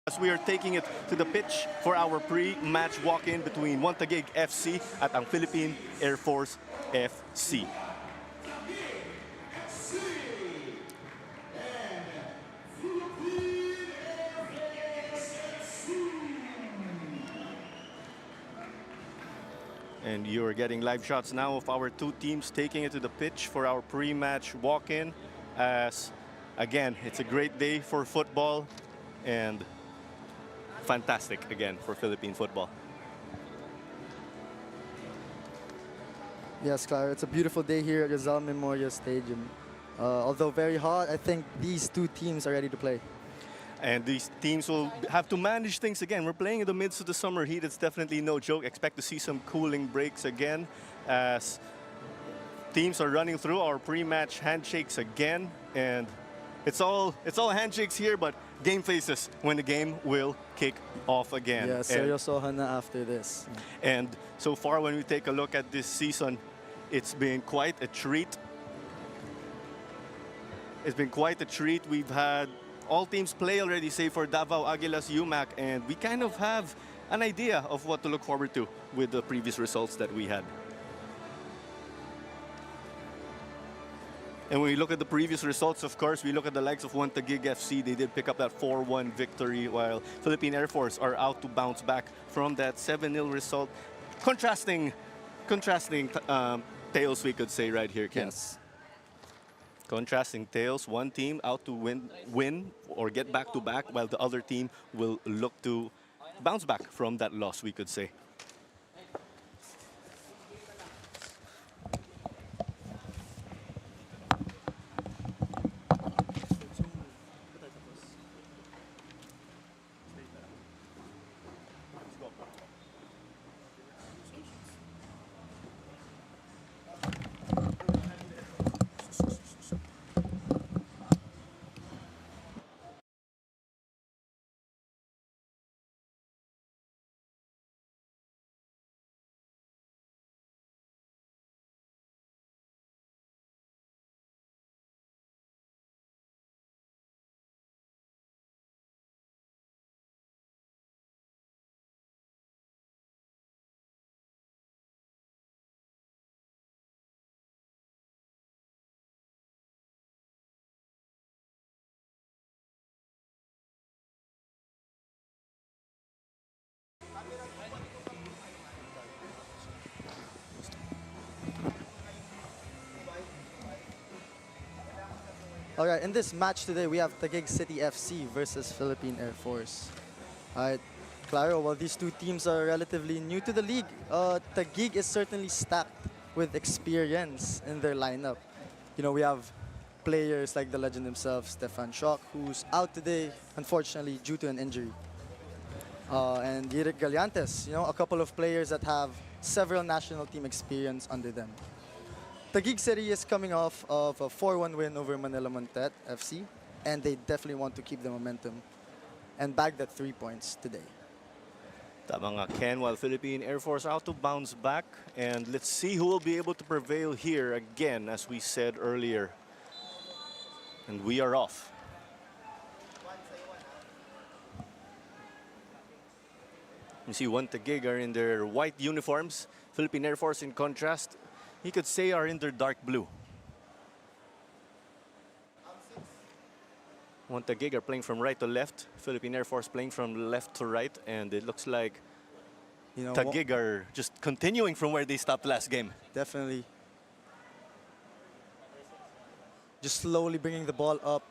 As we are taking it to the pitch for our pre-match walk-in between Taguig FC at ang Philippine Air Force FC. And you're getting live shots now of our two teams taking it to the pitch for our pre-match walk-in. As, again, it's a great day for football and fantastic, again, for Philippine football. Yes, Clara, it's a beautiful day here at Rizal Memorial Stadium. Although very hot, I think these two teams are ready to play. And these teams will have to manage things again. We're playing in the midst of the summer heat. It's definitely no joke. Expect to see some cooling breaks again as teams are running through our pre-match handshakes again. And it's all handshakes here, but game faces when the game will kick off again. Yeah, seryosohan na after this. And so far, when we take a look at this season, it's been quite a treat. It's been quite a treat. We've had all teams play already, save for Davao Aguilas UMAC, and we kind of have an idea of what to look forward to with the previous results that we had. And when we look at the previous results, of course, we look at the likes of Taguig FC. They did pick up that 4-1 victory, while Philippine Air Force are out to bounce back from that 7-0 result. Contrasting tales, we could say, right here, Ken. Yes. Contrasting tales. One team out to win or get back-to-back, while the other team will look to bounce back from that loss, we could say. All right, in this match today, we have Taguig City FC versus Philippine Air Force. All right, Claro, while these two teams are relatively new to the league, Taguig is certainly stacked with experience in their lineup. You know, we have players like the legend himself, Stefan Schock, who's out today, unfortunately, due to an injury. And Eric Gallantes, you know, a couple of players that have several national team experience under them. Taguig City is coming off of a 4-1 win over Manila Montet FC, and they definitely want to keep the momentum and bag that 3 points today. Tama nga, Ken, while Philippine Air Force out to bounce back. And let's see who will be able to prevail here again, as we said earlier. And we are off. You see Taguig are in their white uniforms. Philippine Air Force, in contrast, you could say are in their dark blue. Taguig are playing from right to left. Philippine Air Force playing from left to right. And it looks like Taguig are just continuing from where they stopped last game. Definitely. Just slowly bringing the ball up.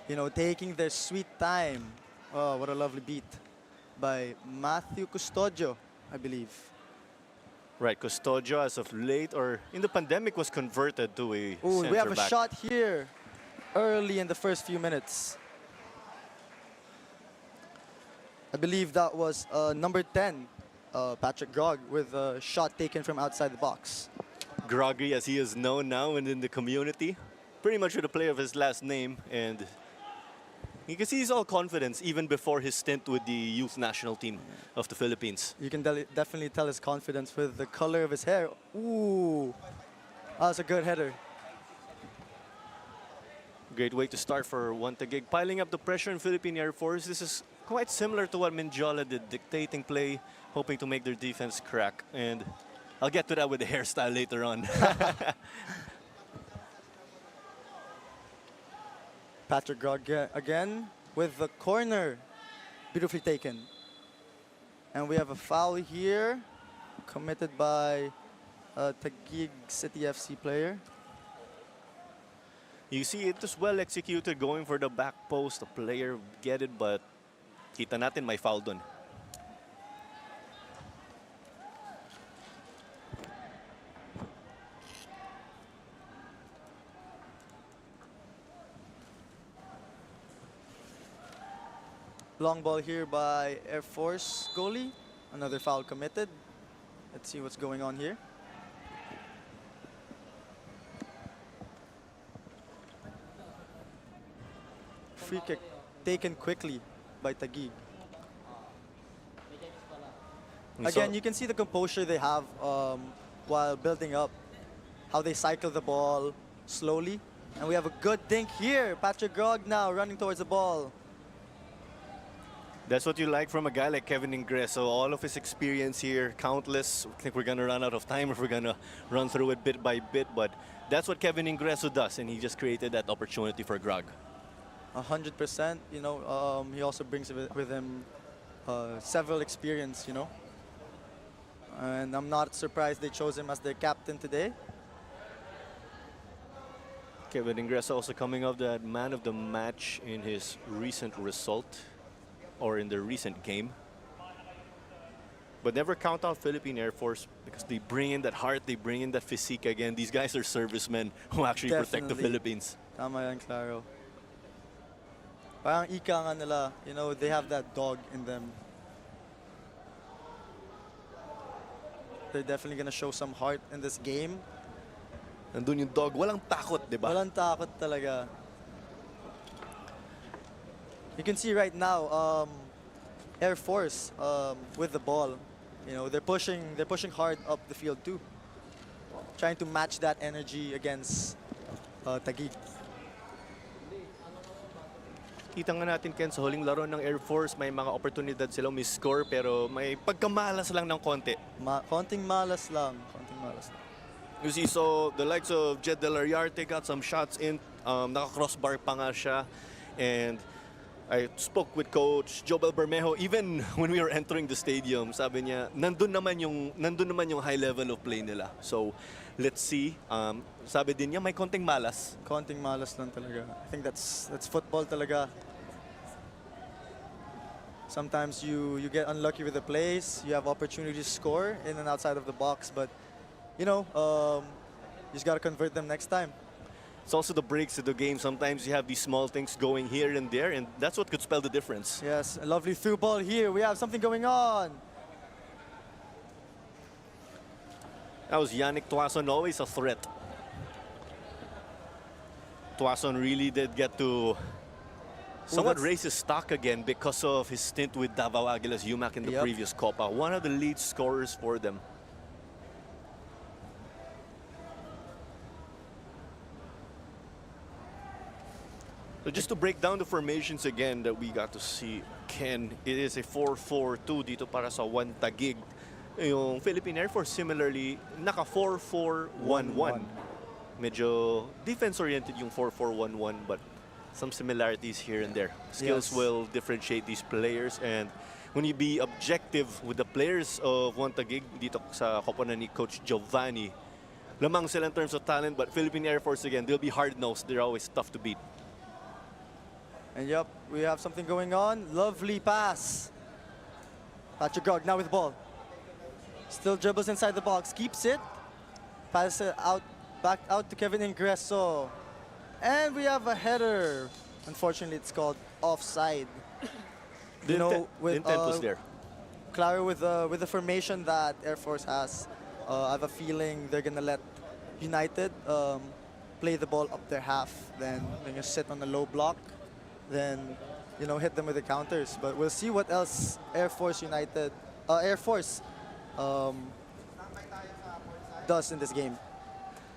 You know, taking their sweet time. Oh, what a lovely beat by Matthew Custodio, I believe. Right, Custodio as of late, or in the pandemic, was converted to a Ooh, we have a center-back. shot here early in the first few minutes. I believe that was number 10, Patrick Grog, with a shot taken from outside the box. Groggy, as he is known now and in the community, pretty much with a play of his last name, and you can see he's all confidence even before his stint with the youth national team of the Philippines. You can definitely tell his confidence with the color of his hair. Ooh, that was a good header. Great way to start for Taguig. Piling up the pressure in Philippine Air Force. This is quite similar to what Mindiola did, dictating play, hoping to make their defense crack. And I'll get to that with the hairstyle later on. Patrick Grog again with the corner. Beautifully taken. And we have a foul here committed by a Taguig City FC player. You see, it was well executed, going for the back post. The player get it, but kita natin may foul dun. Long ball here by Air Force goalie. Another foul committed. Let's see what's going on here. Free kick taken quickly by Taguig. Again, you can see the composure they have while building up. How they cycle the ball slowly. And we have a good dink here. Patrick Grog now running towards the ball. That's what you like from a guy like Kevin Ingreso. All of his experience here, countless. I think we're going to run out of time if we're going to run through it bit by bit. But that's what Kevin Ingreso does, and he just created that opportunity for Grog. 100%. You know, he also brings with him several experience, you know. And I'm not surprised they chose him as their captain today. Kevin Ingreso also coming off that man of the match in his recent result, or in the recent game. But never count out Philippine Air Force because they bring in that heart, they bring in that physique again. These guys are servicemen who actually protect the Philippines. Tama yan, Claro. Parang ika nga nila, you know, they have that dog in them. They're definitely gonna show some heart in this game. Nandun yung dog, walang takot, di ba? Walang takot talaga. You can see right now, Air Force with the ball. You know, they're pushing hard up the field too, trying to match that energy against Taguig. Kita nga natin, Ken, sa huling laro ng Air Force, may mga oportunidad sila score pero may pagkamalas lang ng konti. Konting malas lang. Konting malas lang. You see, so the likes of Jed Delariarte got some shots in, naka-crossbar pa nga siya, and I spoke with Coach Jobel Bermejo even when we were entering the stadium. Sabi niya, nandun naman yung high level of play nila. So, let's see. Sabi din niya, may konting malas. Konting malas lang talaga. I think that's football talaga. Sometimes you get unlucky with the plays. You have opportunity to score in and outside of the box, but you know, you just gotta convert them next time. It's also the breaks of the game. Sometimes you have these small things going here and there, and that's what could spell the difference. Yes, a lovely through ball here. We have something going on. That was Yannick Tuason, always a threat. Tuason really did get to somewhat raise his stock again because of his stint with Davao Aguilas UMAC in the previous Copa. One of the lead scorers for them. So just to break down the formations again that we got to see, Ken, it is a 4-4-2 dito para sa one Taguig. Yung Philippine Air Force similarly, naka 4-4-1-1. Medyo defense-oriented yung 4-4-1-1, but some similarities here and there. Skills will differentiate these players, and when you be objective with the players of one Taguig dito sa koponan ni Coach Giovanni, lamang sila in terms of talent, but Philippine Air Force again, they'll be hard-nosed. They're always tough to beat. And yep, we have something going on. Lovely pass. Patrick Grog now with the ball. Still dribbles inside the box, keeps it. Passes it out, back out to Kevin Ingreso. And we have a header. Unfortunately, it's called offside. The intent was there. Claro, with the formation that Air Force has, I have a feeling they're gonna let United play the ball up their half. Then they're gonna sit on the low block. Then, you know, hit them with the counters. But we'll see what else Air Force does in this game.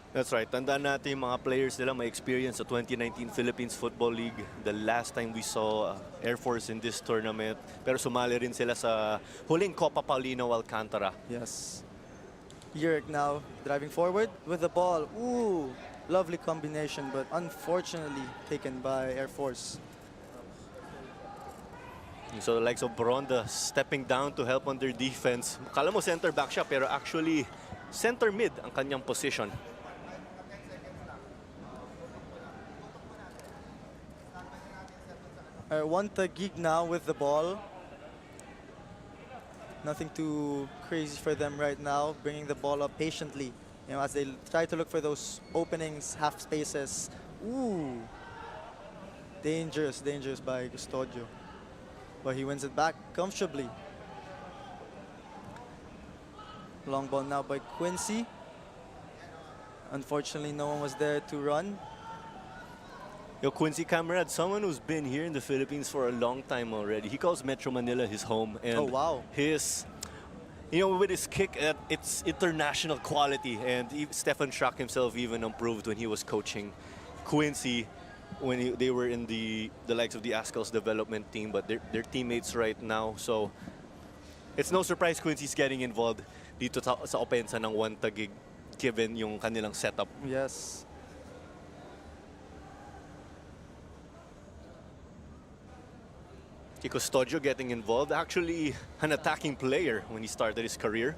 That's right. Tandaan natin yung mga players nila may experience sa 2019 Philippines Football League. The last time we saw Air Force in this tournament. Pero sumali rin sila sa huling Copa Paulino Alcantara. Yes. Yerk now driving forward with the ball. Ooh, lovely combination, but unfortunately taken by Air Force. So the likes of Bronda stepping down to help on their defense. Kala mo center back siya pero actually center mid ang kanyang position. One Taguig now with the ball. Nothing too crazy for them right now, bringing the ball up patiently. You know, as they try to look for those openings, half spaces. Ooh, dangerous, dangerous by Custodio. But he wins it back comfortably. Long ball now by Quincy. Unfortunately, no one was there to run. Yo, Quincy Camarade, someone who's been here in the Philippines for a long time already. He calls Metro Manila his home. And Oh, wow. his, you know, with his kick, it's international quality. And Stefan Schrock himself even improved when he was coaching Quincy when they were in the likes of the Ascal's development team. But they're teammates right now. So it's no surprise Quincy's getting involved dito sa opensa ng One Taguig given yung kanilang setup. Yes. Custodio getting involved, actually an attacking player when he started his career.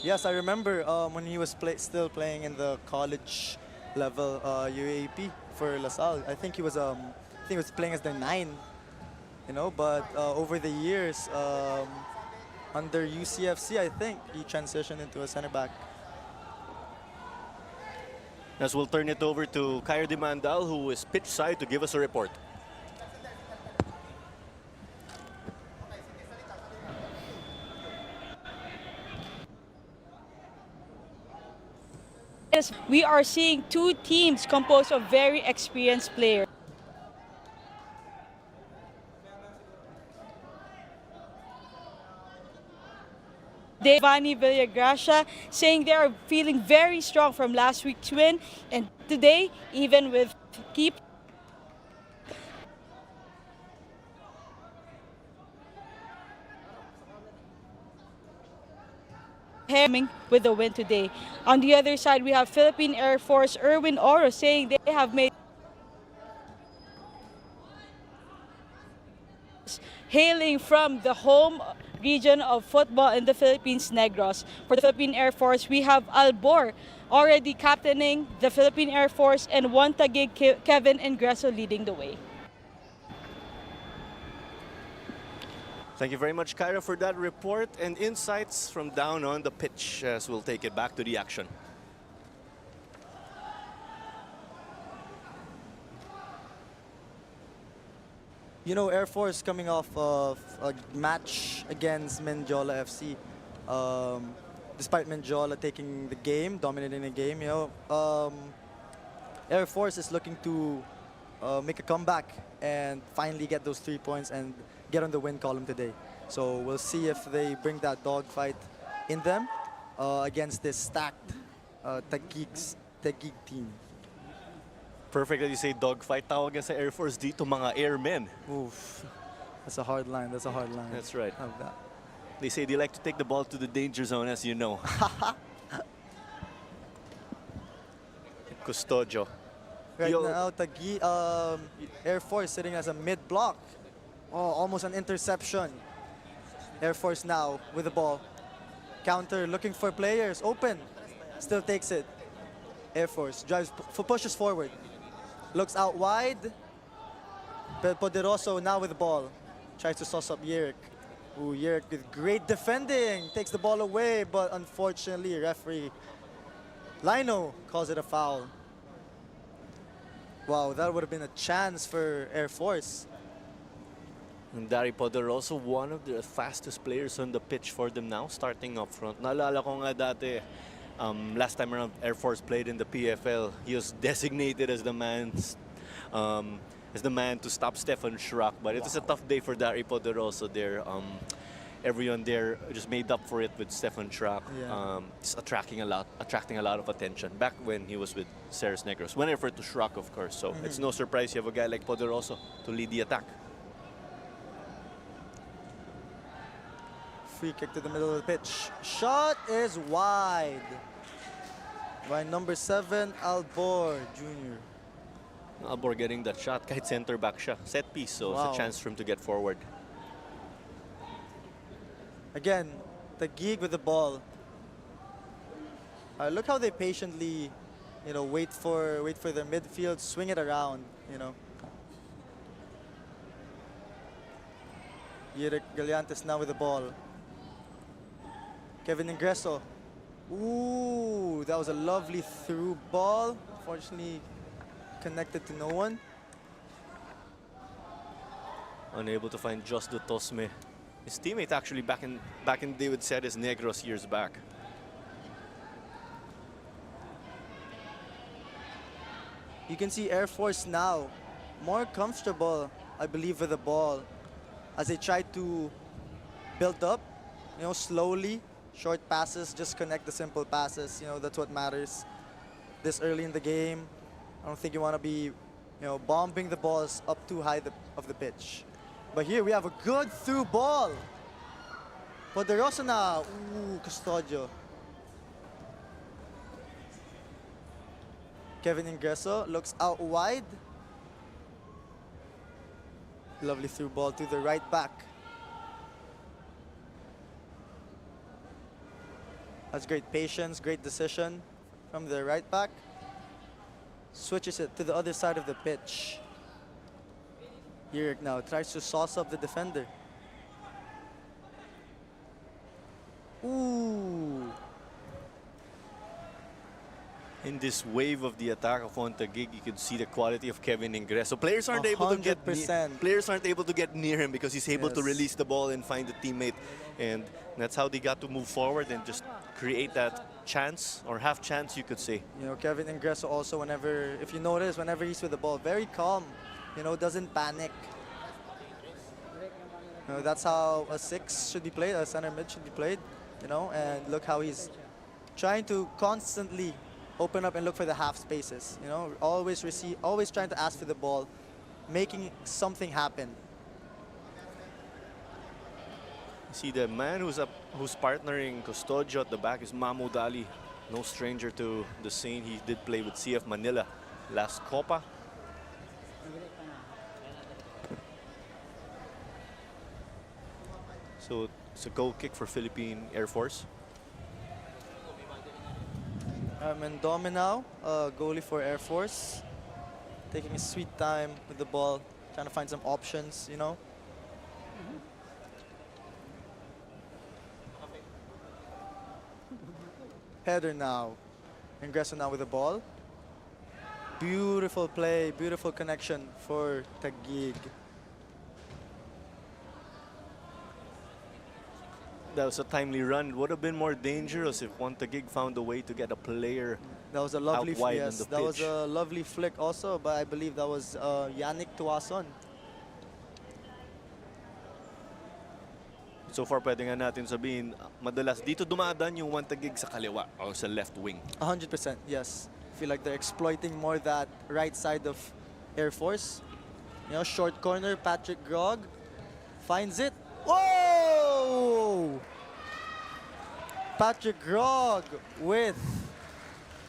Yes, I remember when he was still playing in the college level UAP for LaSalle. I think he was playing as their 9, you know. But over the years, under UCFC, I think he transitioned into a center back. As we'll turn it over to Kair Dimandal, who is pitch side to give us a report. Yes, we are seeing two teams composed of very experienced players. Devani Villagracia saying they are feeling very strong from last week's win, and today, even with keep coming with the win today. On the other side, we have Philippine Air Force Erwin Oro saying they have made hailing from the home region of football in the Philippines, Negros. For the Philippine Air Force, we have Albor already captaining the Philippine Air Force and One Taguig Kevin Ingreso leading the way. Thank you very much, Kyra, for that report and insights from down on the pitch as we'll take it back to the action. You know, Air Force coming off of a match against Mendiola FC. Despite Mendiola taking the game, dominating the game, you know, Air Force is looking to make a comeback and finally get those 3 points and get on the win column today. So we'll see if they bring that dogfight in them against this stacked Taguig team. Perfect that you say dogfight. Tawag yan sa Air Force dito, mga airmen. Oof, that's a hard line. That's a hard line. That's right. Of that. They say they like to take the ball to the danger zone, as you know. Custodio. Right Yo. now, Air Force sitting as a mid-block. Oh, almost an interception. Air Force now with the ball. Counter, looking for players. Open. Still takes it. Air Force drives, pushes forward. Looks out wide. Poderoso now with the ball. Tries to sauce up Yerk. Ooh, Yerk with great defending. Takes the ball away, but unfortunately, referee Lino calls it a foul. Wow, that would have been a chance for Air Force. And Dari Poderoso, one of the fastest players on the pitch for them now, starting up front. Naalala ko nga dati, last time around Air Force played in the PFL, he was designated as the man to stop Stefan Schrock. But it was a tough day for Dari Poderoso there. everyone there just made up for it with Stefan Schrack. Yeah. Just attracting a lot of attention. Back when he was with Ceres Negros, when I refer to Schrack, of course. So it's no surprise you have a guy like Poderoso to lead the attack. Free kick to the middle of the pitch. Shot is wide by number 7, Albor Jr. Albor getting that shot, kahit center back siya. Set piece, so Wow. it's a chance for him to get forward. Again, Taguig with the ball. Look how they patiently, wait for their midfield, swing it around, Yerick Galeantes now with the ball. Kevin Ingreso. Ooh, that was a lovely through ball. Unfortunately, connected to no one. Unable to find just the Tosme. His teammate actually back in David Ceres Negros years back. You can see Air Force now more comfortable, I believe, with the ball as they try to build up, slowly. Short passes, just connect the simple passes. That's what matters this early in the game. I don't think you want to be, bombing the balls up too high of the pitch. But here we have a good through ball. Poderoso na. Ooh, Custodio. Kevin Ingreso looks out wide. Lovely through ball to the right back. That's great patience, great decision from the right back. Switches it to the other side of the pitch. Yerick now tries to sauce up the defender. Ooh. In this wave of the attack of Taguig, you can see the quality of Kevin Ingreso. Players aren't able to get 100%. players aren't able to get near him because he's able to Yes. release the ball and find a teammate, and that's how they got to move forward and just create that chance or half chance, you could say. Kevin Ingreso also, if you notice, whenever he's with the ball, very calm. Doesn't panic. That's how a 6 should be played, a center mid should be played. And look how he's trying to constantly open up and look for the half spaces. Always receive, always trying to ask for the ball, making something happen. See, the man who's partnering Custodio at the back is Mahmoud Ali. No stranger to the scene. He did play with CF Manila last Copa. So it's a goal kick for Philippine Air Force. Mendome now, goalie for Air Force. Taking his sweet time with the ball, trying to find some options, Header now. Ingreso now with the ball. Beautiful play, beautiful connection for Taguig. That was a timely run. It would have been more dangerous if Taguig found a way to get a player. That was a lovely Out wide on yes, the that was pitch. a lovely flick also, but I believe that was Yannick Tuason. So far, pwede nga natin sabihin, madalas dito dumadaan yung Taguig sa kaliwa o sa left wing. 100%, yes. I feel like they're exploiting more that right side of Air Force. Short corner, Patrick Grog finds it. Whoa! Patrick Grog with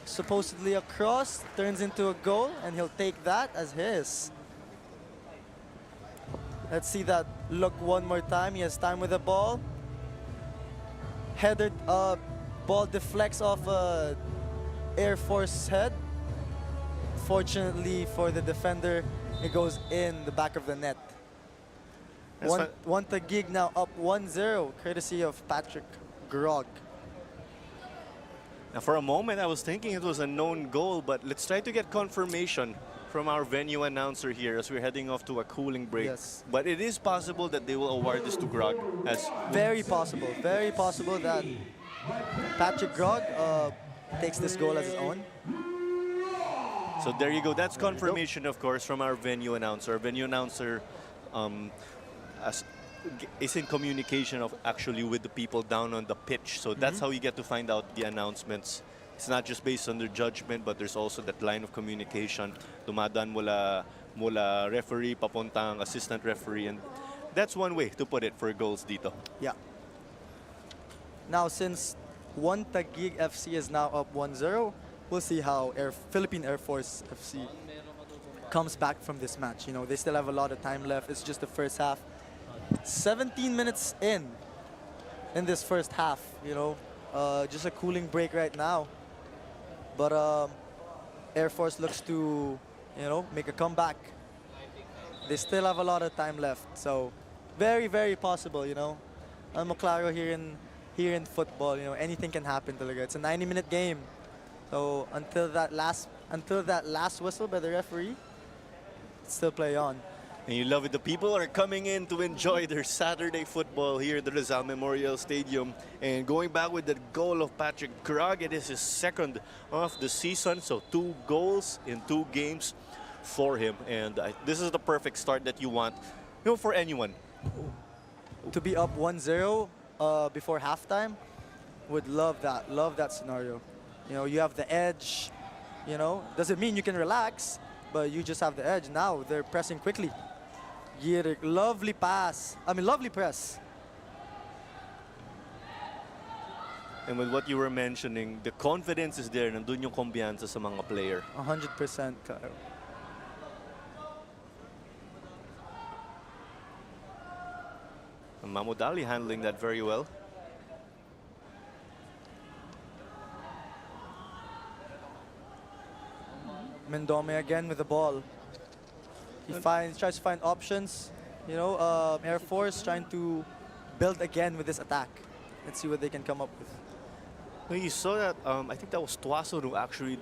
supposedly a cross, turns into a goal, and he'll take that as his. Let's see that look one more time. He has time with the ball. Headed, ball deflects off Air Force head. Fortunately for the defender, it goes in the back of the net. One Taguig now up 1-0, courtesy of Patrick Grog. Now, for a moment, I was thinking it was a known goal, but let's try to get confirmation from our venue announcer here as we're heading off to a cooling break. Yes. But it is possible that they will award this to Grog as Very possible that Patrick Grog takes this goal as his own. So there you go. That's confirmation, of course, from our venue announcer. Venue announcer, as is in communication of actually with the people down on the pitch. So that's how you get to find out the announcements. It's not just based on their judgment, but there's also that line of communication. Dumadaan mula referee, papuntang assistant referee. And that's one way to put it for goals dito. Yeah. Now, since one Taguig FC is now up 1-0, we'll see how Philippine Air Force FC comes back from this match. You know, they still have a lot of time left. It's just the first half. 17 minutes in this first half, you know. Just a cooling break right now. But Air Force looks to, you know, make a comeback. They still have a lot of time left. So very, very possible, you know. Claro here in football, you know, anything can happen talaga. It's a 90-minute game. So until that last whistle by the referee, still play on. And you love it. The people are coming in to enjoy their Saturday football here at the Rizal Memorial Stadium. And going back with the goal of Patrick Grog, it is his second of the season. So 2 goals in 2 games for him. And this is the perfect start that you want, you know, for anyone. To be up 1-0 before halftime, would love that scenario. You know, you have the edge, you know, doesn't mean you can relax, but you just have the edge. Now they're pressing quickly. Gierig, lovely pass. Lovely press. And with what you were mentioning, the confidence is there. Nandun yung kumbiyansa sa mga player. 100%. Claro. And Mamudali handling that very well. Mendome again with the ball. He tries to find options. You know, Air Force trying to build again with this attack. Let's see what they can come up with. Well, you saw that. I think that was Tuaso who actually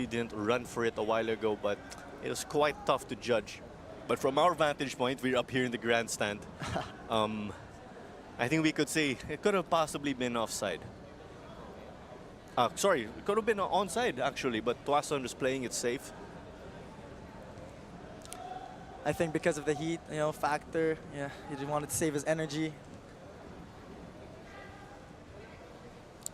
didn't run for it a while ago, but it was quite tough to judge. But from our vantage point, we're up here in the grandstand. I think we could say it could have possibly been offside. Sorry, it could have been onside actually, but Tuason was playing it safe. I think because of the heat, you know, factor, yeah, he didn't want to save his energy.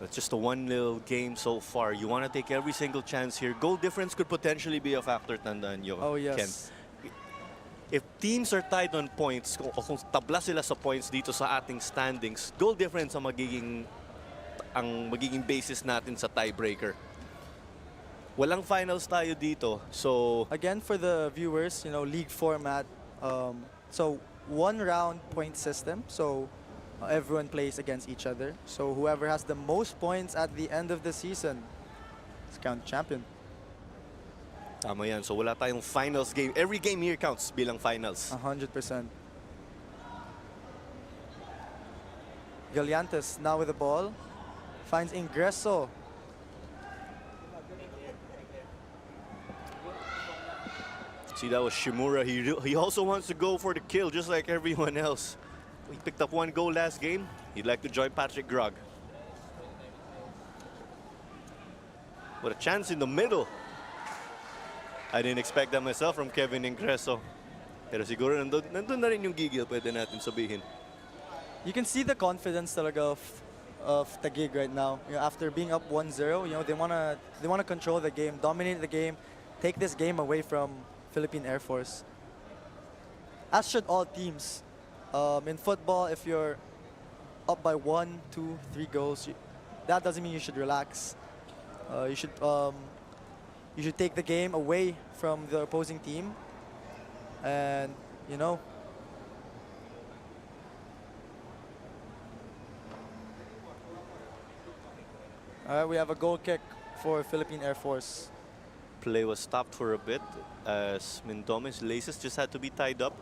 It's just a 1-0 game so far. You want to take every single chance here. Goal difference could potentially be a factor, tandaan nyo. Oh, yes. Ken. If teams are tied on points, kung tabla sila sa points dito sa ating standings, goal difference ang magiging basis natin sa tiebreaker. Walang finals tayo dito, so Again, for the viewers, you know, league format, so 1 round point system, so everyone plays against each other. So whoever has the most points at the end of the season is crowned champion. tama yan. So wala tayong finals game. Every game here counts bilang finals. 100%. Galiantes now with the ball. Finds Ingreso. See, that was Shimura. He also wants to go for the kill, just like everyone else. He picked up 1 goal last game. He'd like to join Patrick Grog. What a chance in the middle. I didn't expect that myself from Kevin Ingreso. Pero siguro nandun na rin yung gigil, pwede natin sabihin. You can see the confidence talaga of Taguig right now. You know, after being up 1-0, you know, they wanna control the game, dominate the game, take this game away from Philippine Air Force. As should all teams. In football, if you're up by 1, 2, 3 goals, that doesn't mean you should relax. You should take the game away from the opposing team, and you know. All right, we have a goal kick for Philippine Air Force. Play was stopped for a bit as Mendome's laces just had to be tied up.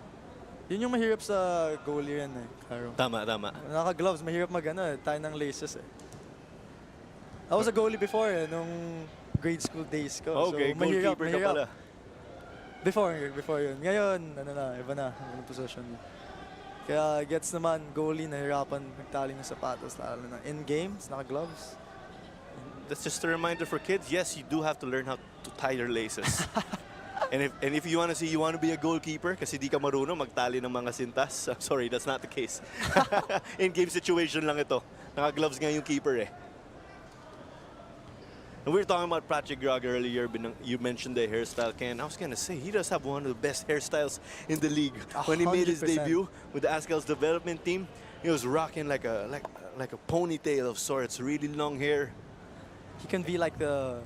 Yun yung mahirap sa goalie yan eh, Caro. Tama. Naka-gloves, mahirap tie ng laces eh. I was a goalie before eh, nung grade school days ko. Okay, so, mahirap. goalkeeper ka pala. Before yun. Ngayon, iba na ang position. Kaya gets naman, goalie, nahirapan magtali ng sapatos. Lalo na in games, naka-gloves. That's just a reminder for kids. Yes, you do have to learn how to tie your laces. And if you want to see, you want to be a goalkeeper kasi di ka marunong magtali ng mga sintas. I'm sorry, that's not the case. In-game situation lang ito. Naka-gloves nga yung keeper eh. And we were talking about Patrick Grog earlier. You mentioned the hairstyle, Ken. I was going to say, he does have one of the best hairstyles in the league. When he made his 100%. debut with the Ascal's development team, he was rocking like a ponytail of sorts, really long hair. He can be like the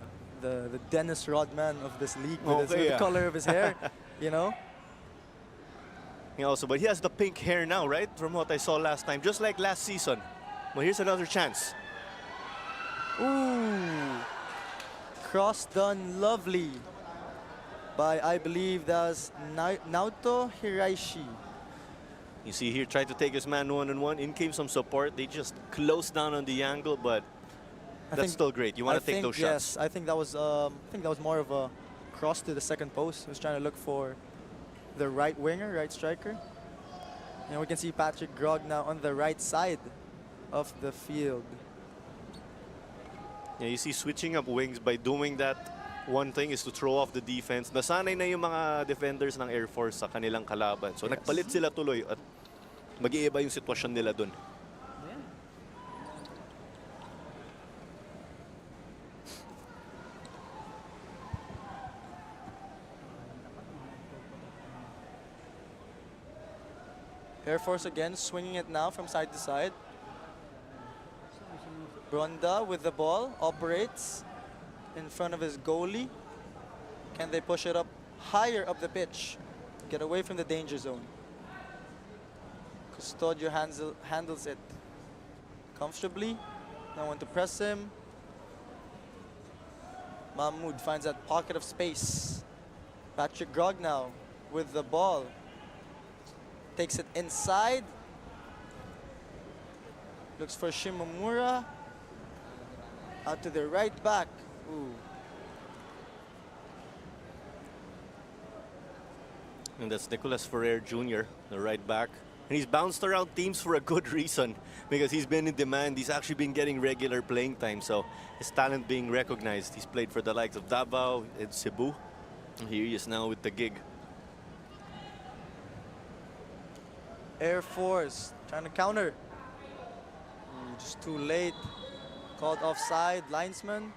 Dennis Rodman of this league with, Okay, with yeah. the color of his hair, you know? But he has the pink hair now, right? From what I saw last time, just like last season. Well, here's another chance. Ooh. Cross done lovely by, I believe, that's Naoto Hiraishi. You see here, tried to take his man one-on-one. In came some support. They just closed down on the angle, but that's still great. You want to take those shots. Yes, I think that was more of a cross to the second post. He was trying to look for the right winger, right striker. And we can see Patrick Grog now on the right side of the field. Yeah, you see, switching up wings by doing that, one thing is to throw off the defense. Nasanay na yung mga defenders ng Air Force sa kanilang kalaban. So Yes. nagpalit sila tuloy at mag-iiba yung sitwasyon nila dun. Air Force again swinging it now from side to side. Bronda with the ball, operates in front of his goalie. Can they push it up higher up the pitch? Get away from the danger zone. Custodio handles it comfortably. No one to press him. Mahmoud finds that pocket of space. Patrick Grog now with the ball. Takes it inside. Looks for Shimomura. Out to the right back. Ooh. And that's Nicolas Ferrer Jr., the right back. And he's bounced around teams for a good reason because he's been in demand. He's actually been getting regular playing time, so his talent being recognized. He's played for the likes of Davao and Cebu. And here he is now with the gig. Air Force trying to counter. Just too late. Called offside, linesman.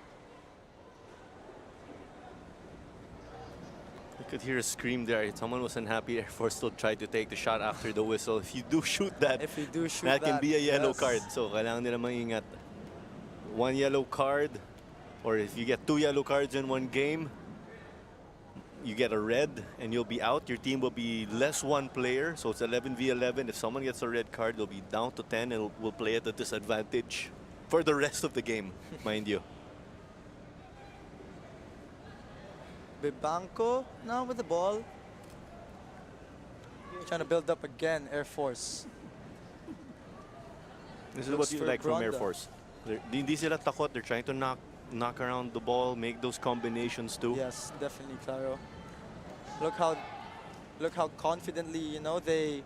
You could hear a scream there. Someone was unhappy. Air Force still tried to take the shot after the whistle. If you do shoot that, If you do shoot that can be a yellow yes. card. So kailangan nila maingat. One yellow card, or if you get 2 yellow cards in one game, you get a red and you'll be out. Your team will be less 1 player, so it's 11v11. If someone gets a red card, they'll be down to 10 and will play at a disadvantage for the rest of the game, mind you. Bibanco now with the ball. Trying to build up again, Air Force. This is Looks what you for like from Air Gronda. Force. Hindi sila takot. They're trying to knock around the ball, make those combinations too. Yes, definitely, Claro. Look how confidently, you know, they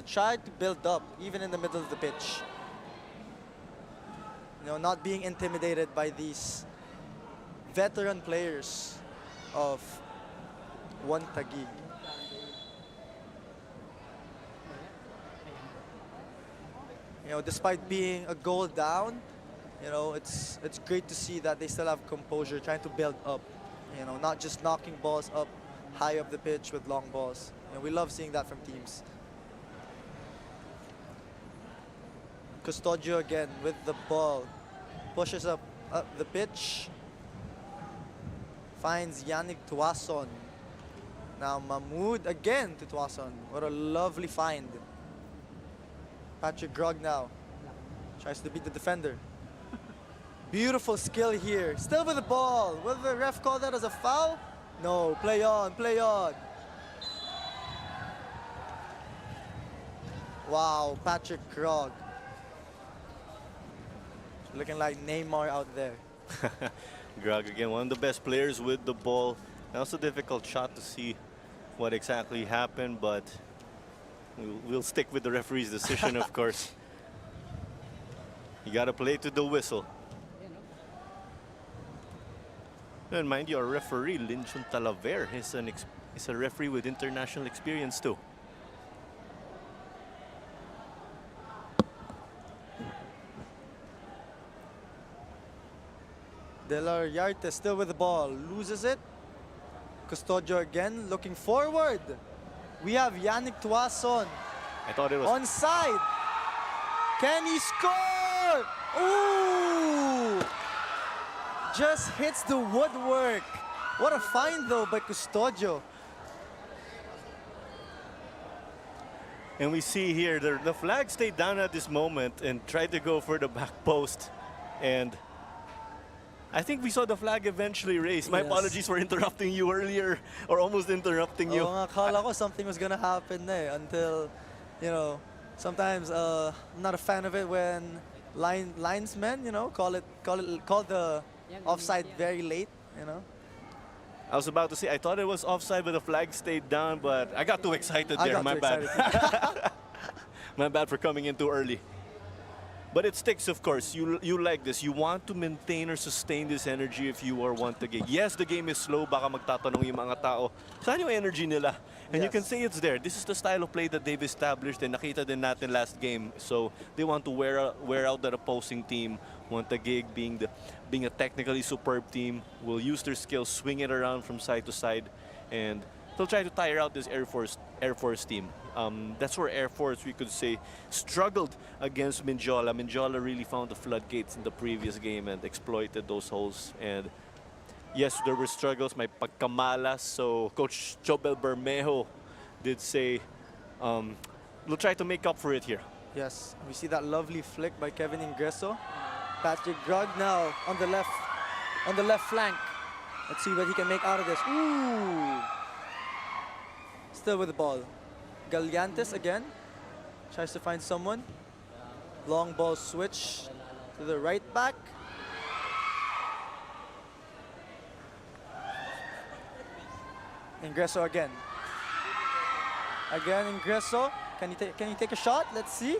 tried to build up even in the middle of the pitch. You know, not being intimidated by these veteran players of one Taguig. You know, despite being a goal down, you know, it's great to see that they still have composure, trying to build up. You know, not just knocking balls up high up the pitch with long balls. You know, we love seeing that from teams. Custodio again with the ball. Pushes up the pitch. Finds Yannick Tuason. Now Mahmoud again to Tuason. What a lovely find. Patrick Grog now. Tries to beat the defender. Beautiful skill here. Still with the ball. Will the ref call that as a foul? No, play on, play on. Wow, Patrick Grog. Looking like Neymar out there. Grog again, one of the best players with the ball. That was a difficult shot to see what exactly happened, but we'll stick with the referee's decision, of course. You got to play to the whistle. And mind you, our referee, Linchon Talaver, is an is a referee with international experience too. Delariarte still with the ball, loses it. Custodio again, looking forward. We have Yannick Tuason I thought it was onside. Can he score? Ooh! Just hits the woodwork. What a find though by Custodio. And we see here the flag stayed down at this moment and tried to go for the back post. And I think we saw the flag eventually raised. My Yes. apologies for interrupting you earlier, or almost interrupting you. Oo nga, akala ko something was gonna happen na eh, until, you know, sometimes I'm not a fan of it when linesmen, you know, call the offside very late, you know. I was about to say, I thought it was offside, but the flag stayed down, but I got too excited I there. got My too bad. excited. My bad for coming in too early. But it sticks, of course. You like this. You want to maintain or sustain this energy if you are one Taguig. Yes, the game is slow. Baka magtatanong yung mga tao, saan yung energy nila? And you can Yes. say it's there. This is the style of play that they've established and nakita din natin last game. So they want to wear out that opposing team. One Taguig being a technically superb team will use their skills, swing it around from side to side, and they'll try to tire out this Air Force team. That's where Air Force, we could say, struggled against Minjola. Minjola really found the floodgates in the previous game and exploited those holes. And yes, there were struggles, may pagkamalas. So Coach Chobel Bermejo did say, we'll try to make up for it here. Yes, we see that lovely flick by Kevin Ingreso. Patrick Grug now on the left flank. Let's see what he can make out of this. Ooh! Still with the ball. Gallantes again. Tries to find someone. Long ball switch to the right back. Ingreso again. Again Ingreso. Can he take a shot? Let's see.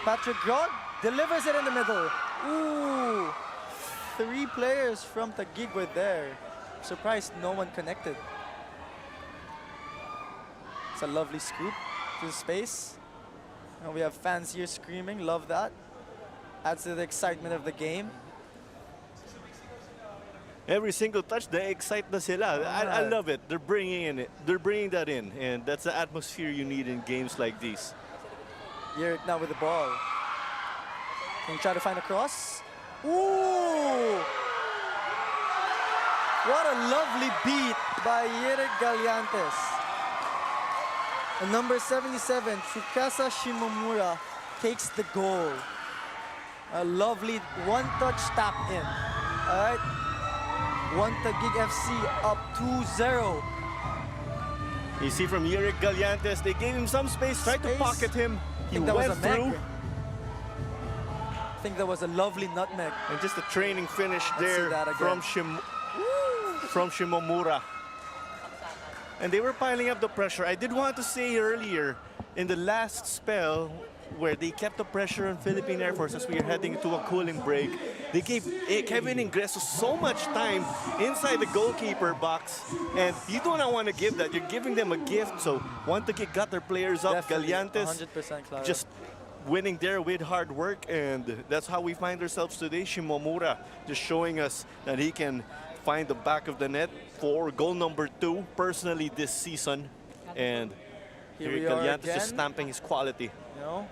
Patrick Grog delivers it in the middle. Ooh! 3 players from Taguig were there. Surprised no one connected. It's a lovely scoop to the space. And we have fans here screaming, love that. Adds to the excitement of the game. Every single touch, they excite na sila. I love it. They're bringing that in, and that's the atmosphere you need in games like these. Yerrick now with the ball. Can he try to find a cross? Ooh! What a lovely beat by Yerrick Gallantes. And number 77, Tsukasa Shimomura, takes the goal. A lovely one-touch tap in. All right. One Taguig FC up 2-0. You see from Yerrick Gallantes, they gave him some space, tried to pocket him. He that was went a meg. through. I think that was a lovely nutmeg. And just a training finish Let's there see that again. from Shimomura. And they were piling up the pressure. I did want to say earlier, in the last spell, where they kept the pressure on Philippine Air Force as we are heading into a cooling break, they gave Kevin Ingreso so much time inside the goalkeeper box. And you do not want to give that. You're giving them a gift. So one Taguig got their players up. Definitely, Gallantes 100% Clara. just winning there with hard work. And that's how we find ourselves today. Shimomura just showing us that he can find the back of the net for goal number 2 personally this season. And Here here we are Gallantes just again. stamping his quality. You know,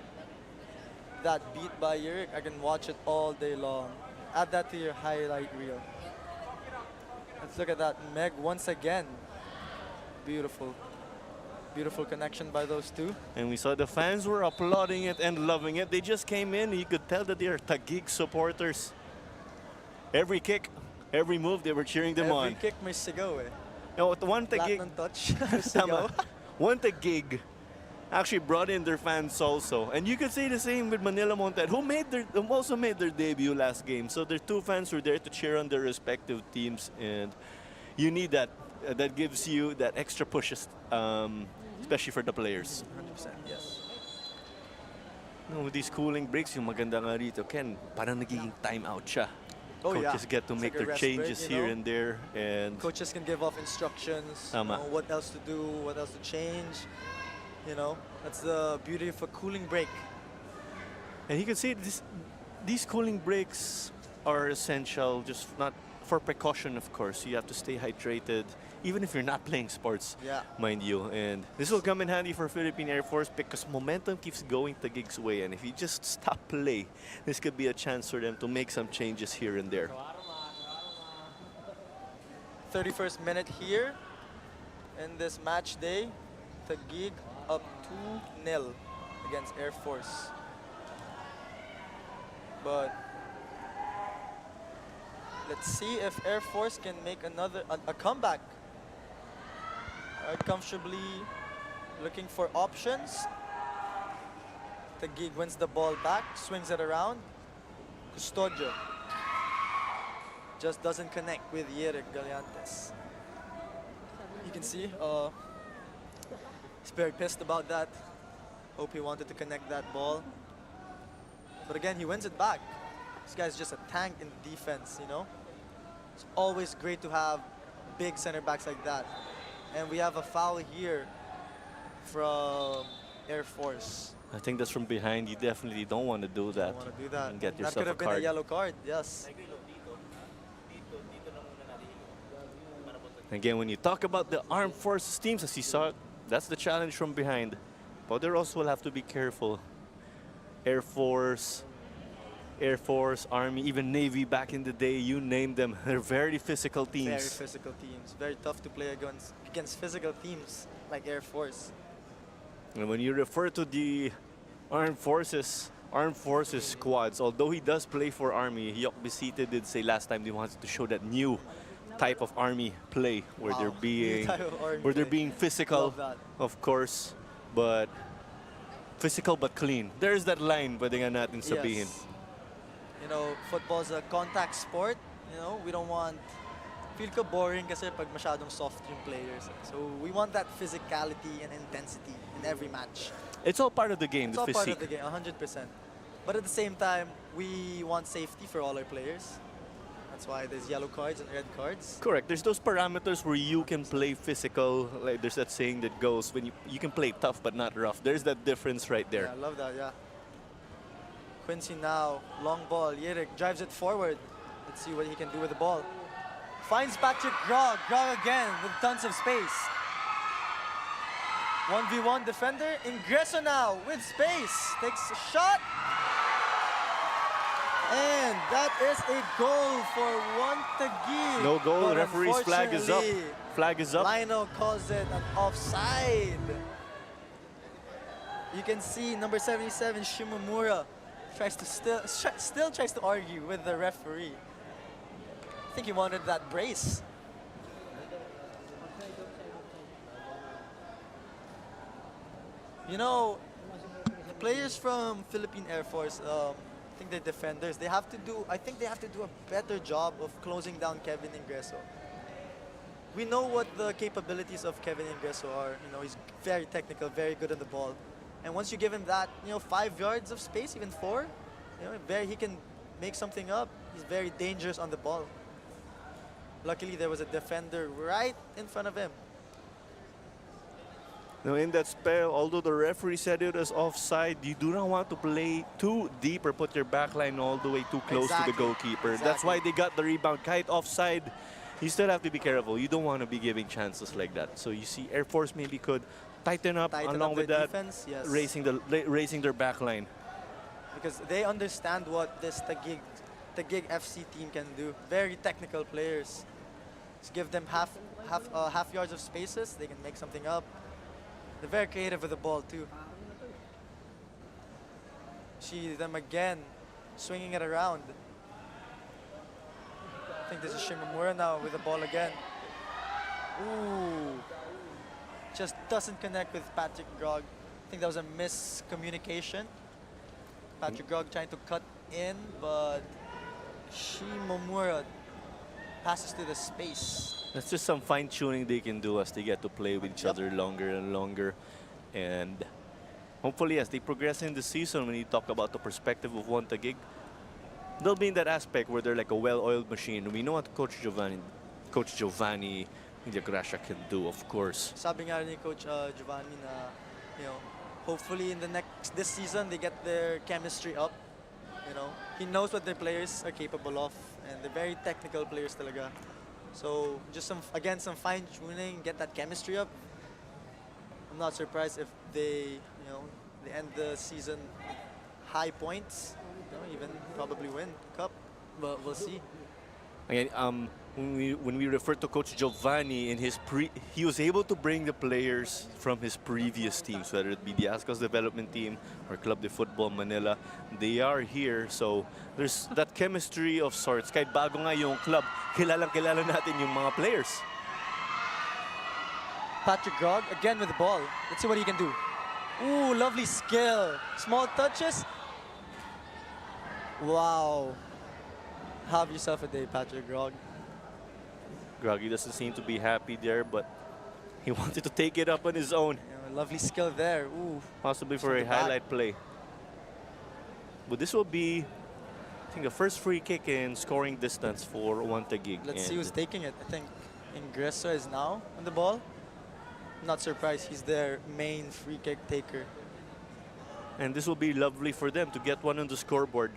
that beat by Yerrick, I can watch it all day long. Add that to your highlight reel. Let's look at that Meg once again. Beautiful. Beautiful connection by those two. And we saw the fans were applauding it and loving it. They just came in. You could tell that they are Taguig supporters. Every kick, every move, they were cheering them Every on. kick may sigaw eh. Now, one Taguig, Lahat ng touch. Tama. sigaw. One Taguig actually brought in their fans also. And you could say the same with Manila Montet, who also made their debut last game. So their 2 fans were there to cheer on their respective teams. And you need that. That gives you that extra push, especially for the players. 100%, yes. No, with these cooling breaks, yung maganda nga rito, Ken, parang nagiging time out siya. Oh, yeah. Coaches get to It's make like a their rest break, changes you here know? and there, and Coaches can give off instructions, Tama. what else to do, what else to change. You know, that's the beauty of a cooling break. you can see these cooling breaks are essential, just not for precaution, of course. You have to stay hydrated, even if you're not playing sports, Yeah. mind you. And this will come in handy for Philippine Air Force because momentum keeps going Taguig's way. And if you just stop play, this could be a chance for them to make some changes here and there. 31st minute here in this match day. Taguig up 2-0 against Air Force. But let's see if Air Force can make a comeback. Comfortably looking for options. Taguig wins the ball back, swings it around. Custodio just doesn't connect with Yerek Galeantes. You can see he's very pissed about that. Hope he wanted to connect that ball. But again, he wins it back. This guy's just a tank in defense, you know? It's always great to have big center backs like that. And we have a foul here from Air Force. I think that's from behind. You definitely don't want to do that. Don't want to do that. And get That yourself could a have been card. a yellow card, yes. Again, when you talk about the armed forces teams, as you saw, that's the challenge from behind. But they also will have to be careful. Air Force, Army, even Navy back in the day, you name them. They're very physical teams. Very physical teams. Very tough to play against physical teams like Air Force. And when you refer to the armed forces squads, although he does play for Army, Yok Bisita did say last time they wanted to show that new type of Army play where Wow. they're New being type of Army where they're play. being physical, Love that. of course, but physical but clean. There's that line pwede nga natin sabihin. Yes. You know, football's a contact sport. You know, we don't want... Feel ko boring kasi pag masyadong soft yung players. So we want that physicality and intensity in every match. It's all part of the game, It's the all part physique. of the game, 100%. But at the same time, we want safety for all our players. That's why there's yellow cards and red cards. Correct. There's those parameters where you can play physical. Like there's that saying that goes when you can play tough but not rough. There's that difference right there. Yeah, I love that, yeah. Quincy now, long ball. Yerek drives it forward. Let's see what he can do with the ball. Finds Patrick Grog. Grog again with tons of space. 1v1 defender. Ingreso now with space. Takes a shot. And that is a goal for one Taguig. No goal. But Referee's flag is up. unfortunately, Flag is up. Lionel calls it an offside. You can see number 77 Shimomura tries to still tries to argue with the referee. I think he wanted that brace. You know, the players from Philippine Air Force, I think they're defenders. I think they have to do a better job of closing down Kevin Ingreso. We know what the capabilities of Kevin Ingreso are. You know, he's very technical, very good on the ball. And once you give him that, 5 yards of space, even 4, he can make something up. He's very dangerous on the ball. Luckily, there was a defender right in front of him. Now in that spell, although the referee said it was offside, you do not want to play too deep or put your back line all the way too close to the Exactly. goalkeeper. That's why they got the rebound. Kite offside, you still have to be careful. You don't want to be giving chances like that. So you see Air Force maybe could tighten up Tighten along up with their that, defense, yes. raising their back line. Because they understand what this Taguig FC team can do. Very technical players. Just give them half yards of spaces, they can make something up. They're very creative with the ball too. See them again, swinging it around. I think this is Shimomura now with the ball again. Ooh. Just doesn't connect with Patrick Grog. I think that was a miscommunication. Patrick Grog trying to cut in, but Shimomura passes to the space. That's just some fine tuning they can do as they get to play with each Yep. other longer and longer. And hopefully as they progress in the season, when you talk about the perspective of one Taguig, they'll be in that aspect where they're like a well-oiled machine. We know what Coach Giovanni Villagracia can do, of course. Sabi nga ni Coach Giovanni na, you know, hopefully in this season they get their chemistry up. You know, he knows what their players are capable of, and they're very technical players talaga. So just some fine tuning, get that chemistry up. I'm not surprised if they, you know, they end the season high points, you know, even probably win cup, but we'll see. Again, when we refer to Coach Giovanni, he was able to bring the players from his previous teams, whether it be the Ascos development team or Club de Football Manila. They are here, so there's that chemistry of sorts. Kahit bago nga yung club, kilala natin yung mga players. Patrick Grog again with the ball. Let's see what he can do. Ooh, lovely skill. Small touches. Wow. Have yourself a day, Patrick Grog. Groggy doesn't seem to be happy there, but he wanted to take it up on his own. You know, lovely skill there. Ooh. Possibly for From a the back. highlight play. But this will be, I think, the first free kick in scoring distance for one Taguig. Let's see who's taking it. I think Ingreso is now on the ball. Not surprised, he's their main free kick taker. And this will be lovely for them to get one on the scoreboard.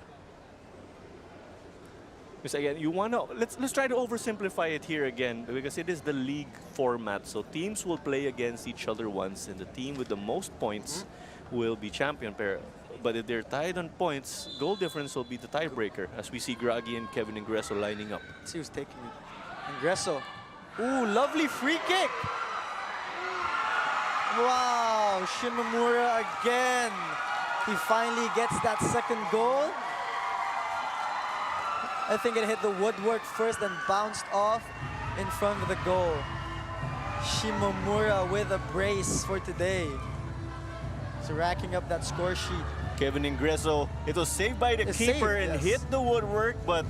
Because again, you wanna let's try to oversimplify it here again, because it is the league format. So teams will play against each other once, and the team with the most points will be champion pair. But if they're tied on points, goal difference will be the tiebreaker, as we see Groggy and Kevin Ingreso lining up. Let's see who's taking it. Ingreso. Ooh, lovely free kick. Wow, Shimamura again. He finally gets that second goal. I think it hit the woodwork first and bounced off in front of the goal. Shimamura with a brace for today. He's racking up that score sheet. Kevin Ingreso, it was saved by the It's keeper saved, and yes. hit the woodwork, but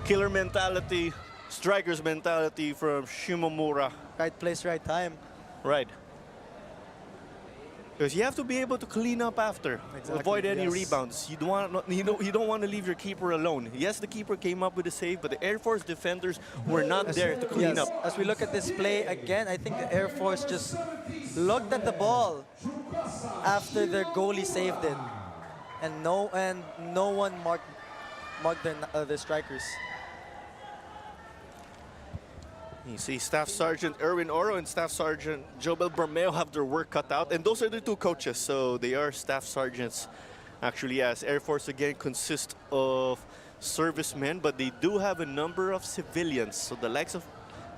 killer mentality, striker's mentality from Shimamura. Right place, right time. Right. Because you have to be able to clean up after, Exactly, avoid any yes. rebounds. You don't want to leave your keeper alone. Yes, the keeper came up with a save, but the Air Force defenders were not there to clean Yes, up. as we look at this play again, I think the Air Force just looked at the ball after their goalie saved it, and no one marked their strikers. You see Staff Sergeant Erwin Oro and Staff Sergeant Jobel Bermeo have their work cut out, and those are the two coaches, so they are staff sergeants. Actually, as Air Force again consists of servicemen, but they do have a number of civilians. So the likes of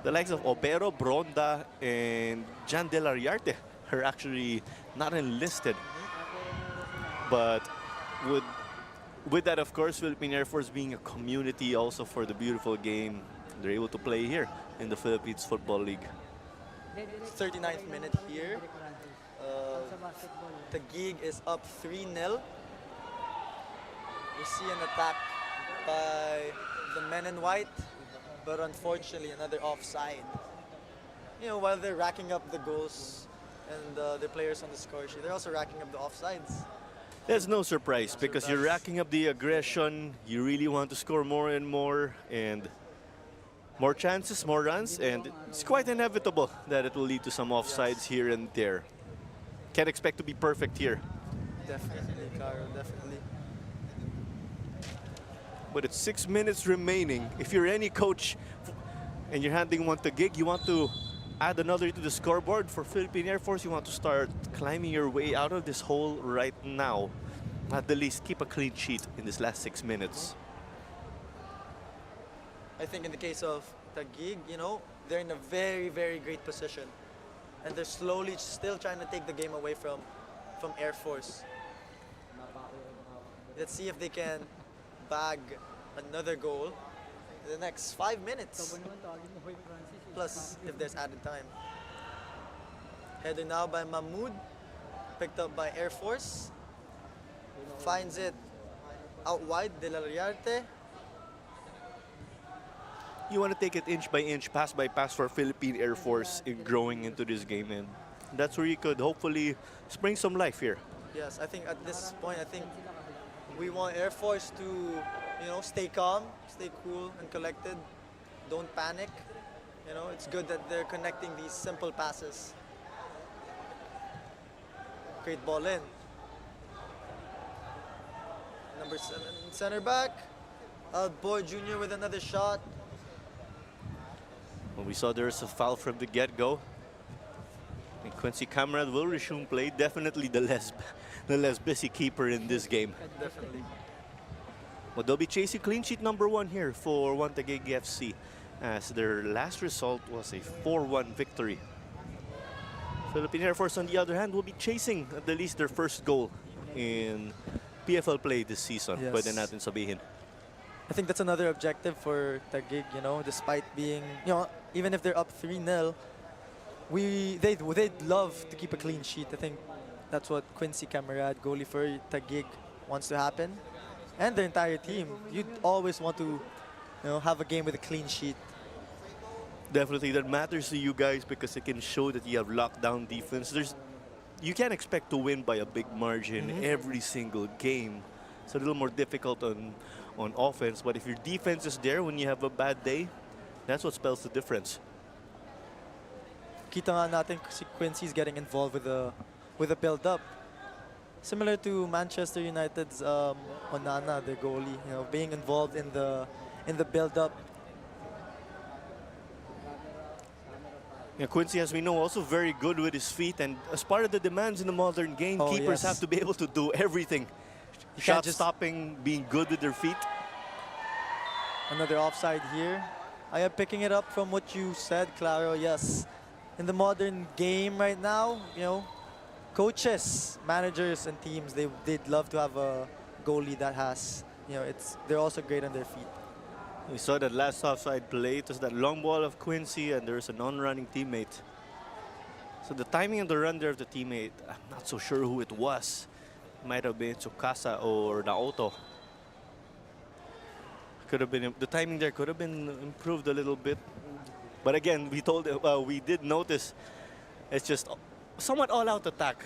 Opero, Bronda, and Jan de la Riarte are actually not enlisted. But with that, of course, Philippine Air Force being a community also for the beautiful game, they're able to play here in the Philippines Football League. 39th minute here. Taguig is up 3-0. We see an attack by the men in white, but unfortunately another offside. You know, while they're racking up the goals and the players on the score sheet, they're also racking up the offsides. There's no surprise because you're racking up the aggression. You really want to score more and more, and more chances, more runs, and it's quite inevitable that it will lead to some offsides here and there. Can't expect to be perfect here. Definitely, Caro, definitely. But it's 6 minutes remaining. If you're any coach and you're handing one to Gig, you want to add another to the scoreboard. For Philippine Air Force, you want to start climbing your way out of this hole right now. At the least, keep a clean sheet in this last 6 minutes. I think in the case of Taguig, you know, they're in a very, very great position. And they're slowly still trying to take the game away from Air Force. Let's see if they can bag another goal in the next 5 minutes. Plus, if there's added time. Header now by Mahmoud, picked up by Air Force. Finds it out wide, De La Riarte. You want to take it inch by inch, pass by pass for Philippine Air Force in growing into this game, and that's where you could hopefully spring some life here. Yes, I think at this point, I think We want Air Force to, stay calm, stay cool and collected. Don't panic. It's good that they're connecting these simple passes. Great ball in. Number 7, center back. Albor Jr. with another shot. Well, we saw there's a foul from the get-go. And Quincy Camarad will resume play. Definitely the less busy keeper in this game. Definitely. Well, they'll be chasing clean sheet number 1 here for Taguig FC, as their last result was a 4-1 victory. Philippine Air Force, on the other hand, will be chasing at the least their first goal in PFL play this season. Yes. Pwede natin sabihin. I think that's another objective for Taguig, despite being, even if they're up 3-0, they'd love to keep a clean sheet. I think that's what Quincy Camarad, goalie for Taguig, wants to happen. And the entire team. You'd always want to, have a game with a clean sheet. Definitely, that matters to you guys because it can show that you have lockdown defense. You can't expect to win by a big margin every single game. It's a little more difficult on offense, but if your defense is there when you have a bad day, that's what spells the difference. Kita nga natin si Quincy's getting involved with the build-up. Similar to Manchester United's Onana, their goalie, being involved in the build-up. Yeah, Quincy, as we know, also very good with his feet, and as part of the demands in the modern game, keepers have to be able to do everything. Shot stopping, being good with their feet. Another offside here. I am picking it up from what you said, Claro. Yes, in the modern game right now, coaches, managers, and teams, they'd love to have a goalie that has, they're also great on their feet. We saw that last offside play. It was that long ball of Quincy, and there's a non-running teammate. So the timing of the run there of the teammate, I'm not so sure who it was. It might have been Tsukasa or Naoto. Could have been, the timing there could have been improved a little bit. But again, we did notice it's just somewhat all-out attack.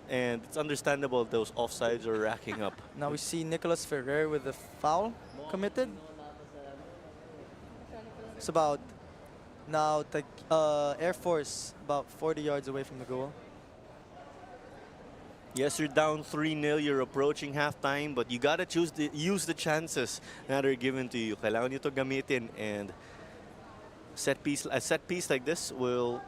And it's understandable those offsides are racking up. Now we see Nicolas Ferrer with the foul committed. It's about now Air Force about 40 yards away from the goal. Yes, you're down 3-0. You're approaching halftime, but you gotta use the chances that are given to you. Kailangan nyo to gamitin, and a set piece like this will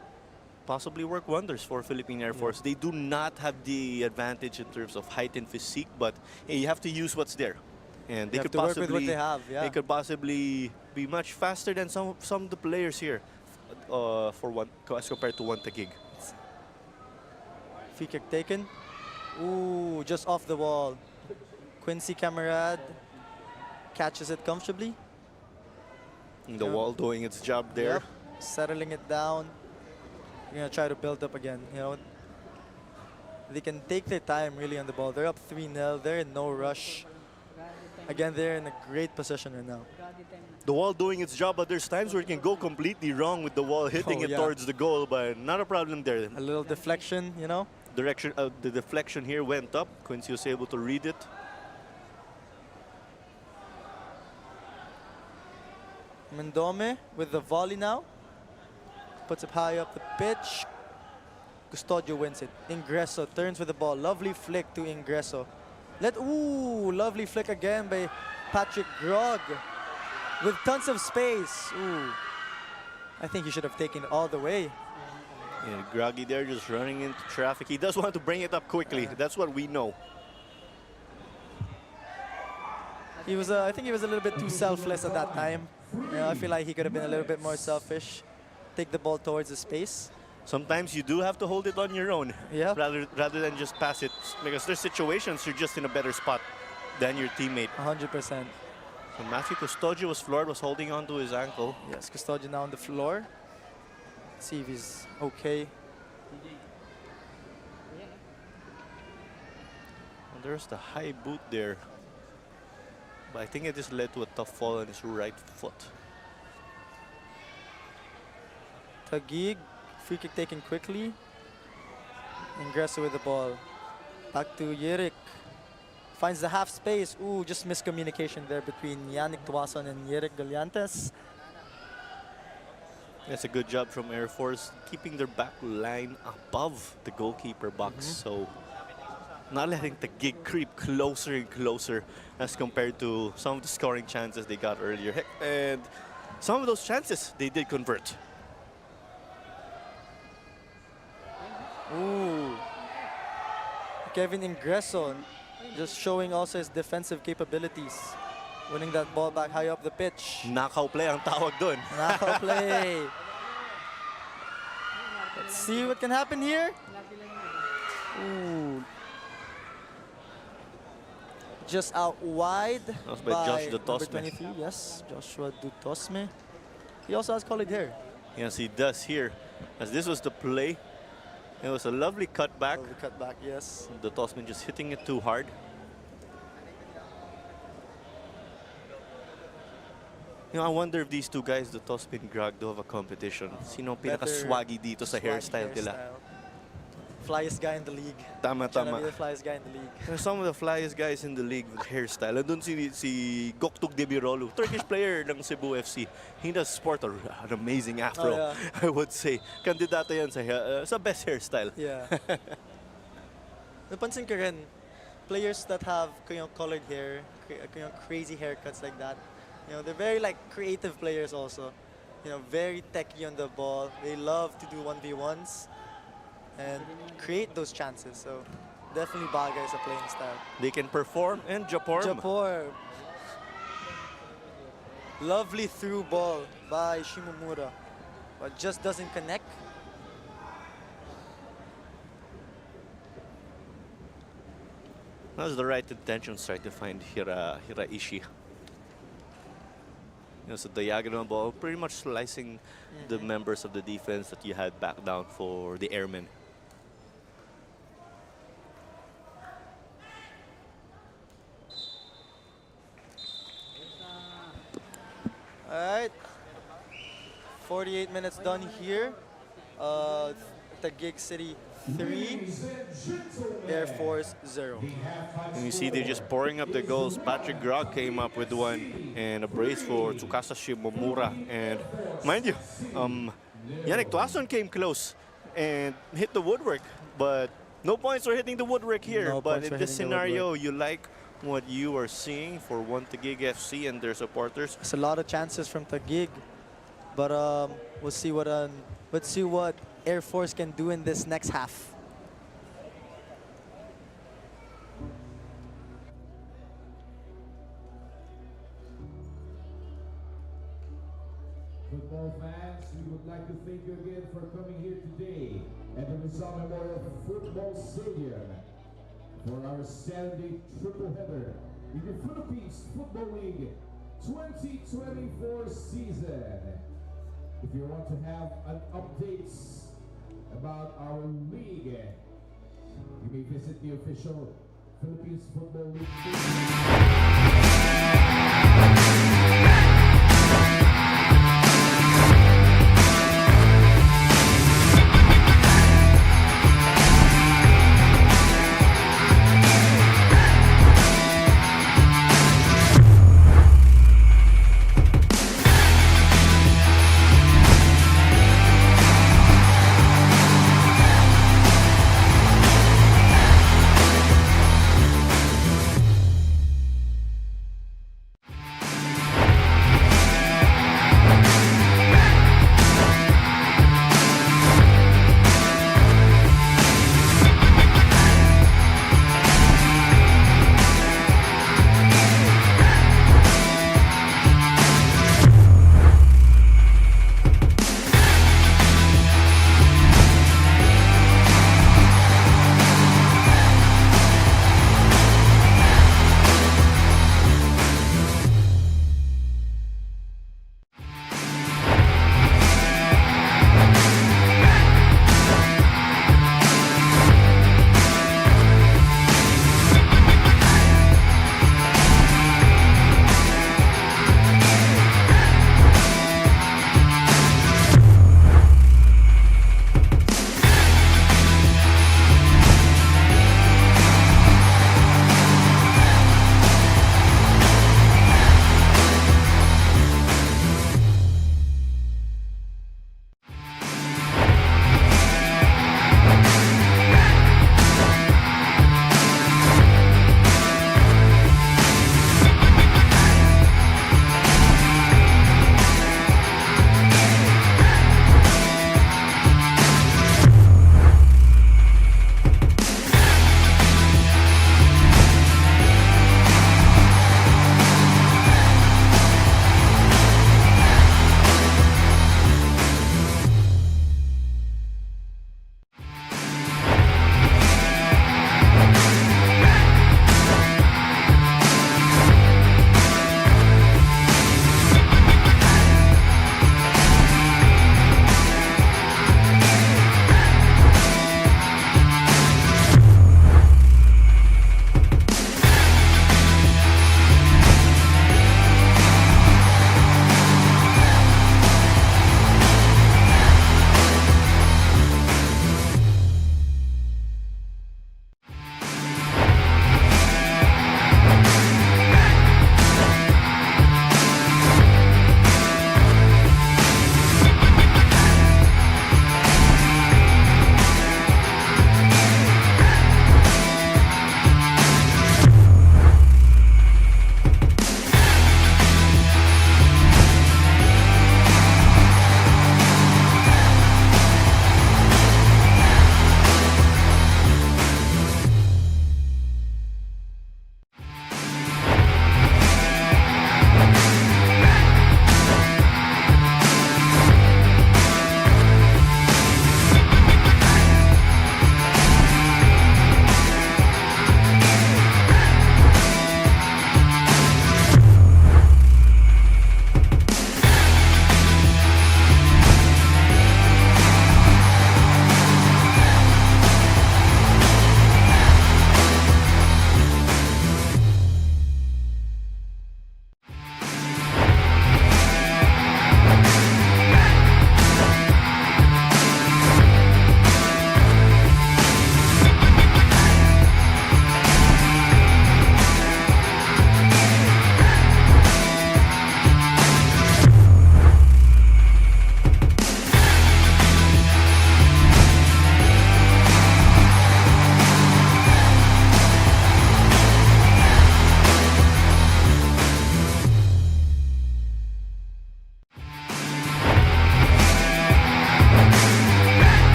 possibly work wonders for Philippine Air Force. They do not have the advantage in terms of height and physique, but hey, you have to use what's there. And they could possibly work with what they have. Yeah. They could possibly be much faster than some of the players here as compared to Taguig. Free kick taken. Ooh, just off the wall. Quincy Camarad catches it comfortably. The wall doing its job there. Yep. Settling it down. You're gonna try to build up again. They can take their time really on the ball. They're up 3-0. They're in no rush. Again, they're in a great position right now. The wall doing its job, but there's times where it can go completely wrong with the wall hitting it towards the goal, but not a problem there. A little deflection, The deflection here went up. Quincy was able to read it. Mendome with the volley now. Puts it high up the pitch. Custodio wins it. Ingreso turns with the ball. Lovely flick to Ingreso. Lovely flick again by Patrick Grog with tons of space. Ooh, I think he should have taken it all the way. Yeah, Groggy there just running into traffic. He does want to bring it up quickly. That's what we know. He was, I think he was a little bit too selfless at that time. I feel like he could have been a little bit more selfish. Take the ball towards the space. Sometimes you do have to hold it on your own, rather than just pass it, because there's situations you're just in a better spot than your teammate. 100%. So Matthew Custodio was floored, was holding on to his ankle. Yes, Custodio now on the floor. Let's see if he's okay. And there's the high boot there. But I think it just led to a tough fall on his right foot. Taguig, free kick taken quickly. Ingreso with the ball. Back to Yirik. finds the half space. Ooh, just miscommunication there between Yannick Tuason and Yerek Galiantes. That's a good job from Air Force, keeping their back line above the goalkeeper box. So not letting Taguig creep closer and closer as compared to some of the scoring chances they got earlier. Heck, and some of those chances they did convert. Ooh. Kevin Ingreso just showing also his defensive capabilities. Winning that ball back high up the pitch. Knockout play ang tawag dun. Now play. Let's see what can happen here. Ooh. Just out wide That was by Josh number Dutosme. 23. Yes, Joshua Dutosme. He also has colored hair. Yes, he does here. As this was the play, it was a lovely cutback. Oh, the cutback, yes. The Tosman just hitting it too hard. You know, I wonder if these two guys, the Tosman and Grag, do have a competition. Sino ang pinaka-swaggy dito sa hairstyle nila? Flyest guy in the league. Tama, Trying to tama. be the flyest guy in the league. They're some of the flyest guys in the league with hairstyle. Andun si Goktug Debirolu, Turkish player ng Cebu FC. He does sport an amazing afro, Oh, yeah. I would say. Kandidato yan sa best hairstyle. Yeah. Napansin ko rin, players that have colored hair, crazy haircuts like that, they're very like creative players also. Very techy on the ball. They love to do 1v1s and create those chances. So definitely bagay sa playing style. They can perform and Japor. Japor. Lovely through ball by Shimomura, but just doesn't connect. That's the right intentions, try to find Hiraishi. So diagonal ball, pretty much slicing the members of the defense that you had back down for the airmen. All right. 48 minutes done here. Taguig City 3, Air Force 0. And you see they're just pouring up the goals. Patrick Grog came up with one and a brace for Tsukasa Shimomura. And mind you, Yannick Tuason came close and hit the woodwork, but no points for hitting the woodwork here. No But points in for this hitting the scenario, you like what you are seeing for one Taguig FC and their supporters. It's a lot of chances from Taguig, but we'll see what Air Force can do in this next half. Football fans, we would like to thank you again for coming here today at the Rizal Memorial Football Stadium for our Saturday triple header in the Philippines Football League 2024 season. If you want to have an update about our league, you may visit the official Philippines Football League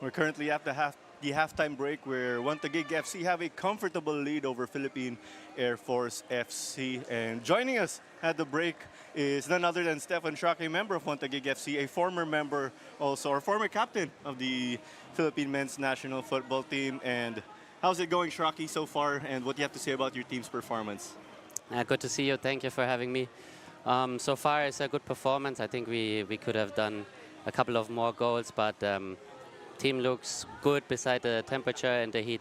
We're currently at the halftime break where One Taguig FC have a comfortable lead over Philippine Air Force FC. And joining us at the break is none other than Stefan Shrake, a member of One Taguig FC, a former member also, or former captain of the Philippine men's national football team. And how's it going, Shrake, so far? And what do you have to say about your team's performance? Good to see you. Thank you for having me. So far, it's a good performance. I think we could have done a couple of more goals, but team looks good beside the temperature and the heat.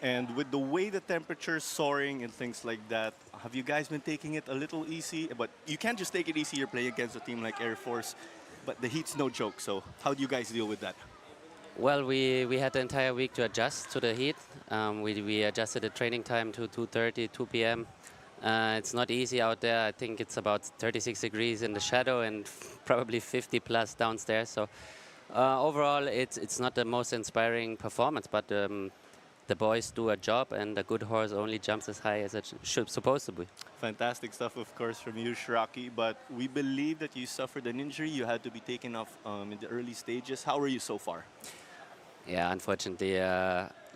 And with the way the temperature's soaring and things like that, have you guys been taking it a little easy? But you can't just take it easy. You're playing against a team like Air Force, but the heat's no joke. So how do you guys deal with that? Well, we had the entire week to adjust to the heat. We adjusted the training time to 2:30, 2 p.m. It's not easy out there. I think it's about 36 degrees in the shadow and probably 50 plus downstairs. So overall, it's not the most inspiring performance, but the boys do a job, and a good horse only jumps as high as it supposed to be. Fantastic stuff, of course, from you, Shrake. But we believe that you suffered an injury. You had to be taken off in the early stages. How are you so far? Yeah, unfortunately,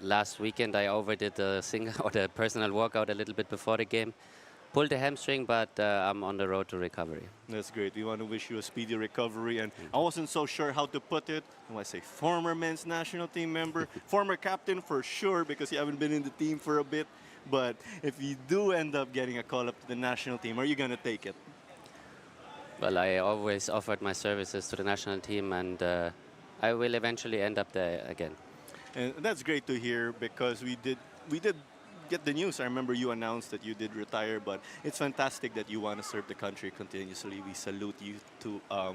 last weekend I overdid the single or the personal workout a little bit before the game. Pulled the hamstring, but I'm on the road to recovery. That's great. We want to wish you a speedy recovery. And I wasn't so sure how to put it. I say former men's national team member, former captain for sure, because you haven't been in the team for a bit. But if you do end up getting a call up to the national team, are you going to take it? Well, I always offered my services to the national team, and I will eventually end up there again. And that's great to hear, because we did get the news. I remember you announced that you did retire, but it's fantastic that you want to serve the country continuously. We salute you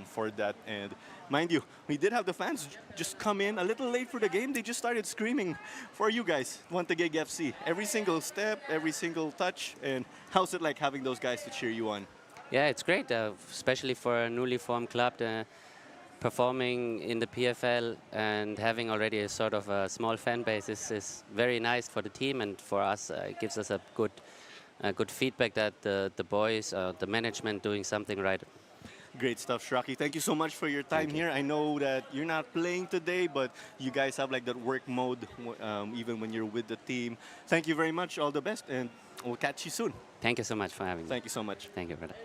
for that. And mind you, we did have the fans just come in a little late for the game. They just started screaming for you guys, One Taguig FC. Every single step, every single touch. And how's it like having those guys to cheer you on? Yeah, it's great, especially for a newly formed club. Performing in the PFL and having already a sort of a small fan base is very nice for the team, and for us it gives us a good feedback that the boys, the management, doing something right. Great stuff, Shrake. Thank you so much for your time here. I know that you're not playing today, but you guys have like that work mode even when you're with the team. Thank you very much. All the best, and we'll catch you soon. Thank you so much for having me. Thank you so much. Thank you, brother.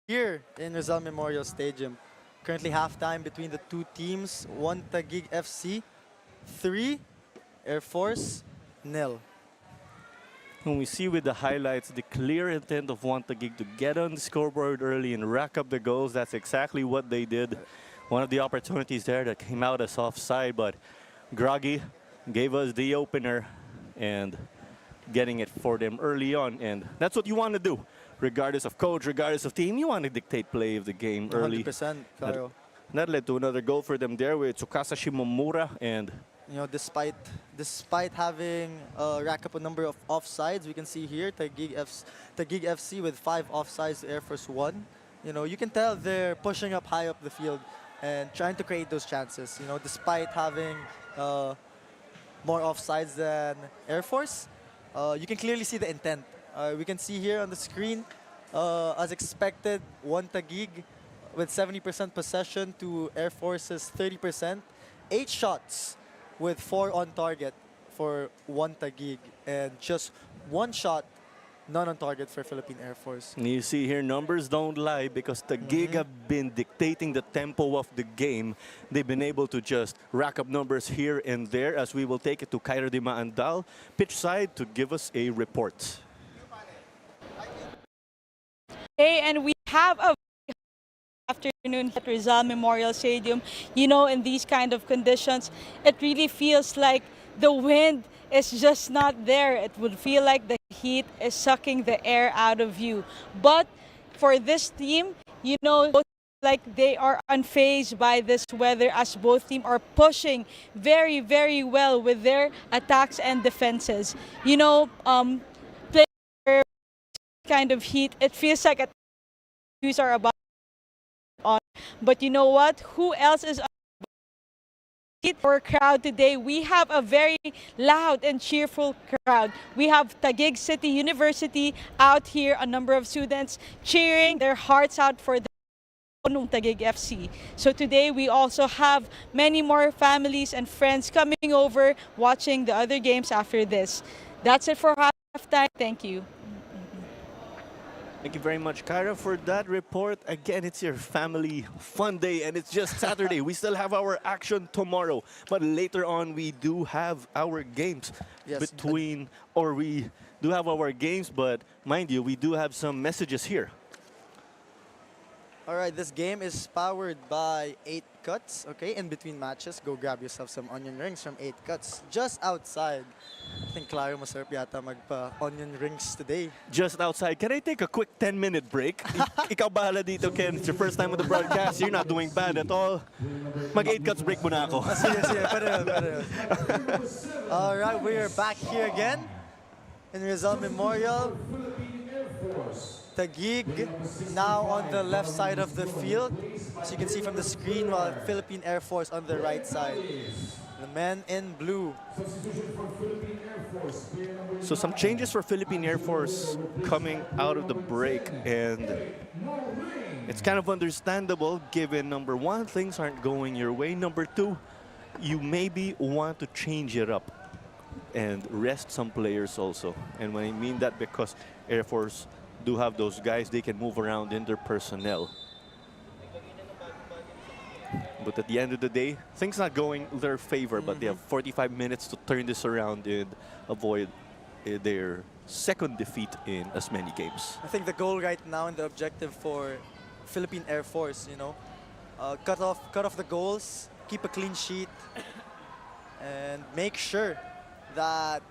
Here in Rizal Memorial Stadium, currently halftime between the two teams. One Taguig FC, 3, Air Force, 0. When we see with the highlights the clear intent of One Taguig to get on the scoreboard early and rack up the goals, that's exactly what they did. One of the opportunities there that came out as offside, but Groggy gave us the opener and getting it for them early on. And that's what you want to do. Regardless of coach, regardless of team, you want to dictate play of the game early. 100%, Claro. That led to another goal for them there with Tsukasa Shimomura, and You know, despite having rack up a number of offsides, we can see here Taguig FC with 5 offsides to Air Force 1. You know, you can tell they're pushing up high up the field and trying to create those chances. You know, despite having more offsides than Air Force, you can clearly see the intent. We can see here on the screen, as expected, One Taguig with 70% possession to Air Force's 30%. 8 shots with 4 on target for one Taguig, and just 1 shot, none on target for Philippine Air Force. You see here, numbers don't lie because the gig have been dictating the tempo of the game. They've been able to just rack up numbers here and there, as we will take it to Kyra Di Maandal, pitch side, to give us a report. Okay, and we have a afternoon at Rizal Memorial Stadium. You know, in these kind of conditions, it really feels like the wind is just not there. It would feel like the heat is sucking the air out of you. But for this team, you know, like they are unfazed by this weather, as both teams are pushing very, very well with their attacks and defenses. You know, playing kind of heat, it feels like views are about on. But you know what? Who else is our crowd today? We have a very loud and cheerful crowd. We have Taguig City University out here, a number of students cheering their hearts out for the Taguig FC. So today we also have many more families and friends coming over watching the other games after this. That's it for halftime. Thank you. Thank you very much, Kyra, for that report. Again, it's your family fun day, and it's just Saturday. We still have our action tomorrow, but later on we do have our games we do have our games, but mind you, we do have some messages here. All right, this game is powered by 8 Cuts. Okay, in between matches, go grab yourself some onion rings from 8 Cuts just outside. I think Claro masarap yata magpa-onion rings today. Just outside. Can I take a quick 10-minute break? Ikaw bahala dito, Ken. It's your first time on the broadcast. You're not doing bad at all. Mag-8 cuts break muna ako. Sige. All right, we are back here again in Rizal Memorial. Taguig now on the left side of the field, as you can see from the screen, while Philippine Air Force on the right side. The men in blue. So some changes for Philippine Air Force coming out of the break, and it's kind of understandable given, number one, things aren't going your way. Number two, you maybe want to change it up and rest some players also. And when I mean that, because Air Force do have those guys, they can move around in their personnel. But at the end of the day, things not going their favor, but they have 45 minutes to turn this around and avoid their second defeat in as many games. I think the goal right now and the objective for Philippine Air Force, you know, cut off the goals, keep a clean sheet, and make sure that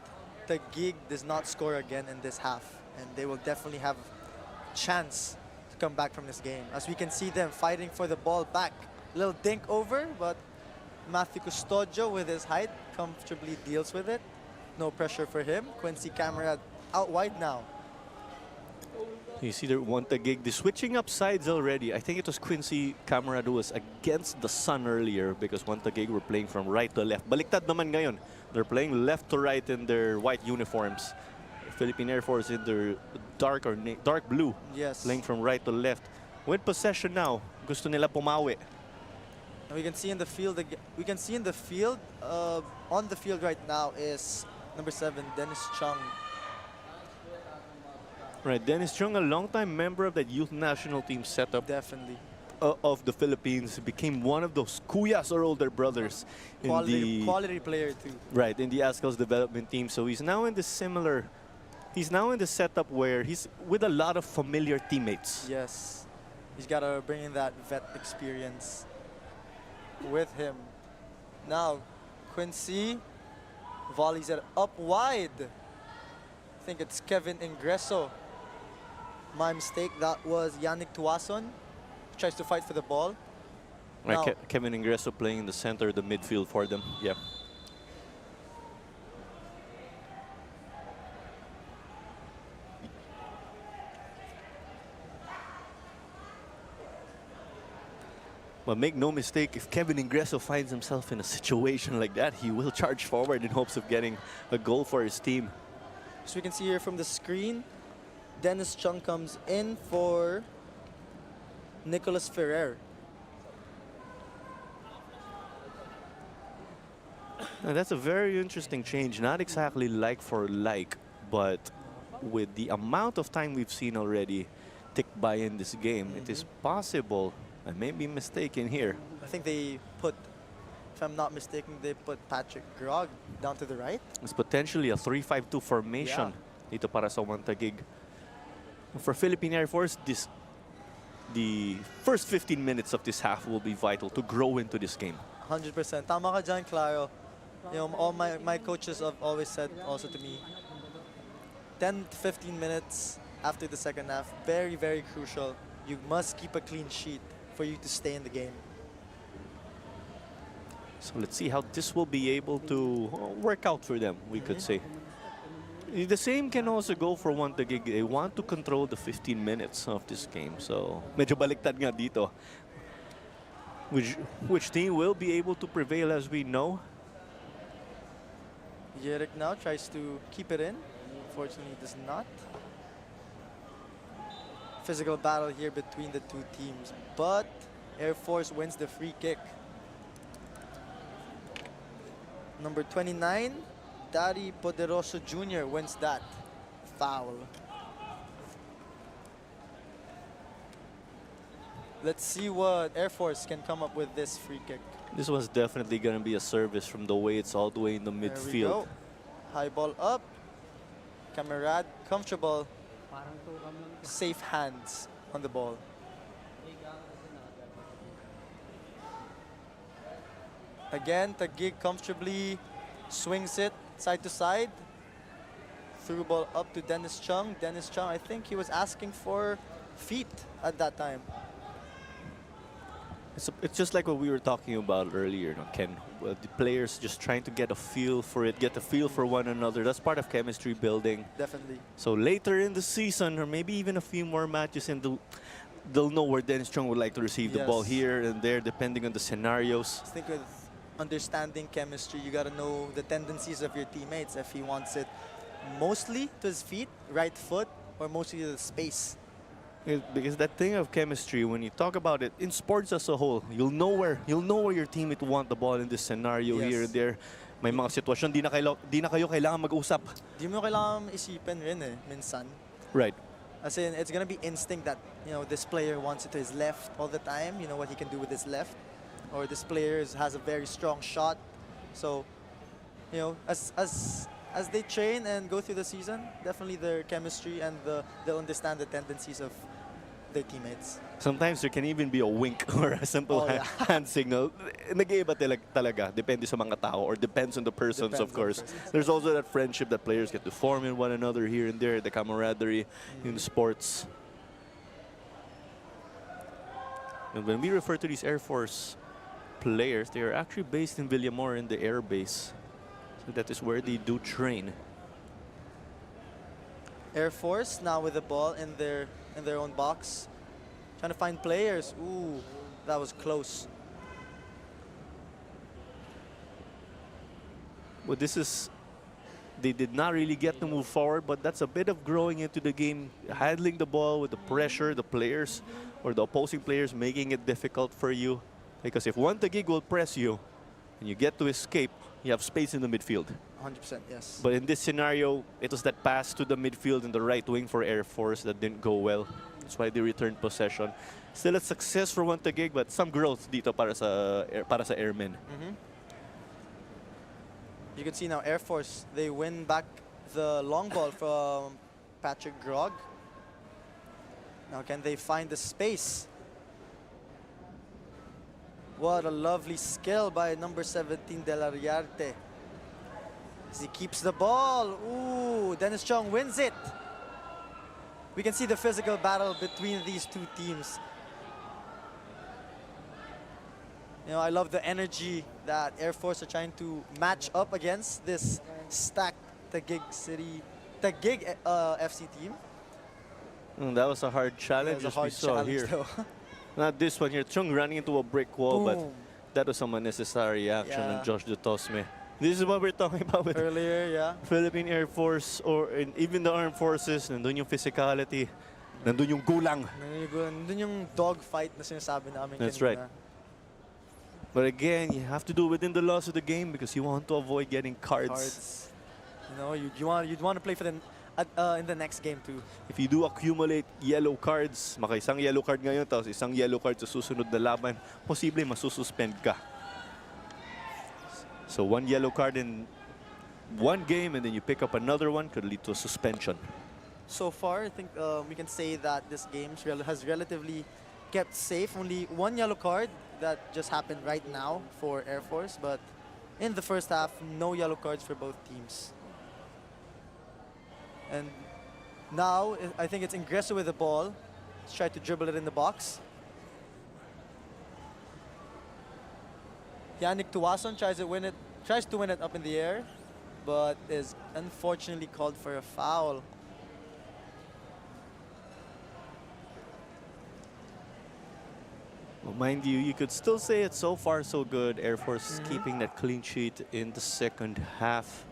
Taguig does not score again in this half. And they will definitely have a chance to come back from this game, as we can see them fighting for the ball back. Little dink over, but Matthew Custodio with his height comfortably deals with it. No pressure for him. Quincy Camarad out wide now. You see there, one Taguig, they're switching up sides already. I think it was Quincy Camarad who was against the sun earlier, because one Taguig were playing from right to left. Baliktad naman ngayon. They're playing left to right in their white uniforms. Philippine Air Force in their dark blue. Yes. Playing from right to left. With possession now, gusto nila pumawi. And we can see in the field, on the field right now is number 7, Dennis Chung. Right, Dennis Chung, a longtime member of that youth national team setup. Definitely. Of the Philippines, became one of those kuyas or older brothers in Quality player too. Right, in the Ascal's development team. So he's now in the setup where he's with a lot of familiar teammates. Yes. He's got to bring in that vet experience with him. Now, Quincy volleys it up wide. I think it's Kevin Ingreso. My mistake, that was Yannick Tuason. Tries to fight for the ball. Right, Kevin Ingreso playing in the center of the midfield for them. Yeah. But make no mistake, if Kevin Ingreso finds himself in a situation like that, he will charge forward in hopes of getting a goal for his team. So we can see here from the screen, Dennis Chung comes in for Nicholas Ferrer. And that's a very interesting change. Not exactly like for like, but with the amount of time we've seen already tick by in this game, it is possible, I may be mistaken here. I think they put, if I'm not mistaken, they put Patrick Grog down to the right. It's potentially a 3-5-2 formation dito para sa one Taguig. For Philippine Air Force, the first 15 minutes of this half will be vital to grow into this game. 100%. Tama ka dyan, Claro. You know, all my coaches have always said also to me, 10 to 15 minutes after the second half, very, very crucial. You must keep a clean sheet for you to stay in the game. So let's see how this will be able to work out for them, we could say. The same can also go for one Taguig. They want to control the 15 minutes of this game. So medyo baliktad nga dito. Which team will be able to prevail, as we know? Yerek now tries to keep it in. Unfortunately, does not. Physical battle here between the two teams, but Air Force wins the free kick. Number 29, Dari Poderoso Jr. wins that. Foul. Let's see what Air Force can come up with this free kick. This was definitely going to be a service from the way it's all the way in the There we midfield. go. High ball up. Camarade, comfortable. Safe hands on the ball. Again, Taguig comfortably swings it side to side. Through ball up to Dennis Chung. Dennis Chung, I think he was asking for feet at that time. It's just like what we were talking about earlier, no, Ken. The players just trying to get a feel for it, get a feel for one another. That's part of chemistry building. Definitely. So later in the season, or maybe even a few more matches, and they'll know where Dennis Chung would like to receive the ball Yes. here and there, depending on the scenarios. I think with understanding chemistry, you gotta know the tendencies of your teammates. If he wants it mostly to his feet, right foot, or mostly to the space. Because that thing of chemistry, when you talk about it in sports as a whole, you'll know where your teammate want the ball in this scenario here and there. May mga sitwasyon di na kayo kailangan mag-usap. Di mo kailangan isipin rin eh, minsan. Right. As in, it's gonna be instinct that, you know, this player wants it to his left all the time. You know what he can do with his left. Or this player has a very strong shot. So, you know, as they train and go through the season, definitely their chemistry and they'll understand the tendencies of their teammates. Sometimes there can even be a wink or a simple hand signal. Nag-iiba talaga. Depende sa mga tao or depends on the persons, Depends of course. on the persons. There's also that friendship that players get to form in one another here and there, the camaraderie in sports. And when we refer to these Air Force players, they are actually based in Villamor in the air base. So that is where they do train. Air Force now with the ball in their own box. Trying to find players. Ooh, that was close. Well, they did not really get to move forward, but that's a bit of growing into the game, handling the ball with the pressure, the players or the opposing players making it difficult for you. Because if one Taguig will press you and you get to escape, you have space in the midfield. 100%, yes. But in this scenario, it was that pass to the midfield in the right wing for Air Force that didn't go well. That's why they returned possession. Still a success for one Taguig, but some growth dito para sa Airmen. You can see now Air Force, they win back the long ball from Patrick Grog. Now can they find the space? What a lovely skill by number 17, De La Riarte. As he keeps the ball. Ooh, Dennis Chung wins it. We can see the physical battle between these two teams. You know, I love the energy that Air Force are trying to match up against this stacked Taguig FC team. That was a hard challenge, as we saw here. Though. Not this one here. Chung running into a brick wall, but Boom. that was some unnecessary action on Yeah. Josh Dutosme. This is what we're talking about with Earlier, yeah. Philippine Air Force or even the armed forces. Nandun yung physicality. Nandun yung gulang. Nandun yung dog fight na sinasabi namin That's kanina. right. But again, you have to do within the laws of the game because you want to avoid getting cards. You know, you'd want to play for the in the next game too. If you do accumulate yellow cards, maka isang yellow card ngayon, tapos isang yellow card sa susunod na laban, posible masususpend ka. So one yellow card in one game and then you pick up another one could lead to a suspension. So far, I think we can say that this game has relatively kept safe. Only one yellow card that just happened right now for Air Force, but in the first half, no yellow cards for both teams. And now, I think it's Ingreso with the ball. Let's try to dribble it in the box. Yannick Tuason tries to win it up in the air, but is unfortunately called for a foul. Well, mind you, you could still say it's so far so good. Air Force keeping that clean sheet in the second half.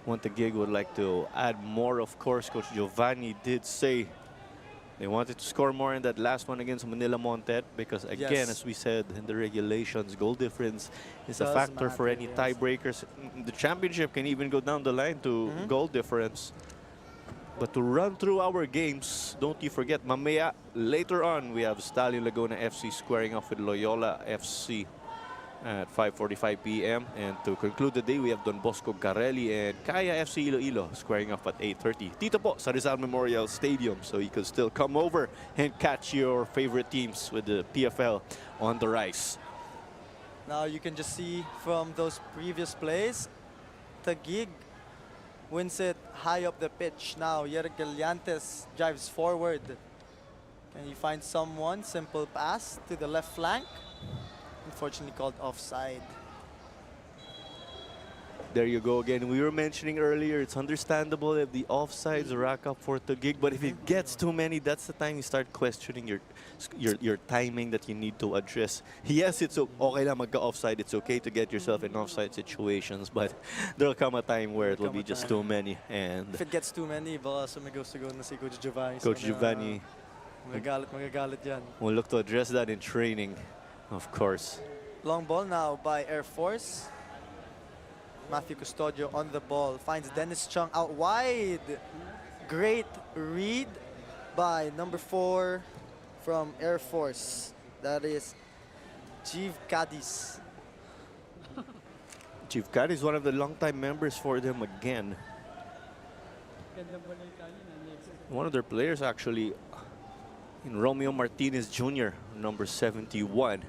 Taguig would like to add more, of course. Coach Giovanni did say they wanted to score more in that last one against Manila Montet because, again, Yes. as we said in the regulations, goal difference is a Does factor for matter, any yes. tiebreakers. The championship can even go down the line to goal difference. But to run through our games, don't you forget, mamaya, later on, we have Stallion Laguna FC squaring off with Loyola FC at 5:45 p.m. And to conclude the day, we have Don Bosco Garelli and Kaya FC Iloilo squaring off at 8:30. Dito po sa Rizal Memorial Stadium, so you could still come over and catch your favorite teams with the PFL on the rise. Now you can just see from those previous plays, Taguig wins it high up the pitch. Now Yerg Gallantes drives forward. Can you find someone? Simple pass to the left flank. Unfortunately called offside. There you go again. We were mentioning earlier, it's understandable if the offsides rack up for Taguig, but if it gets too many, that's the time you start questioning your timing that you need to address. Yes, it's okay lang magka-offside. It's okay to get yourself in offside situations, but there'll come a time where it will be just too many. And If it gets too many, baka sumigaw-sigaw na si Coach Giovanni. Coach Giovanni Magagalit yan. will look to address that in training, of course. Long ball now by Air Force. Matthew Custodio on the ball. Finds Dennis Chung out wide. Great read by number 4 from Air Force. That is Chief Cadiz. Chief Cat is one of the longtime members for them again. One of their players actually in Romeo Martinez Jr., number 71.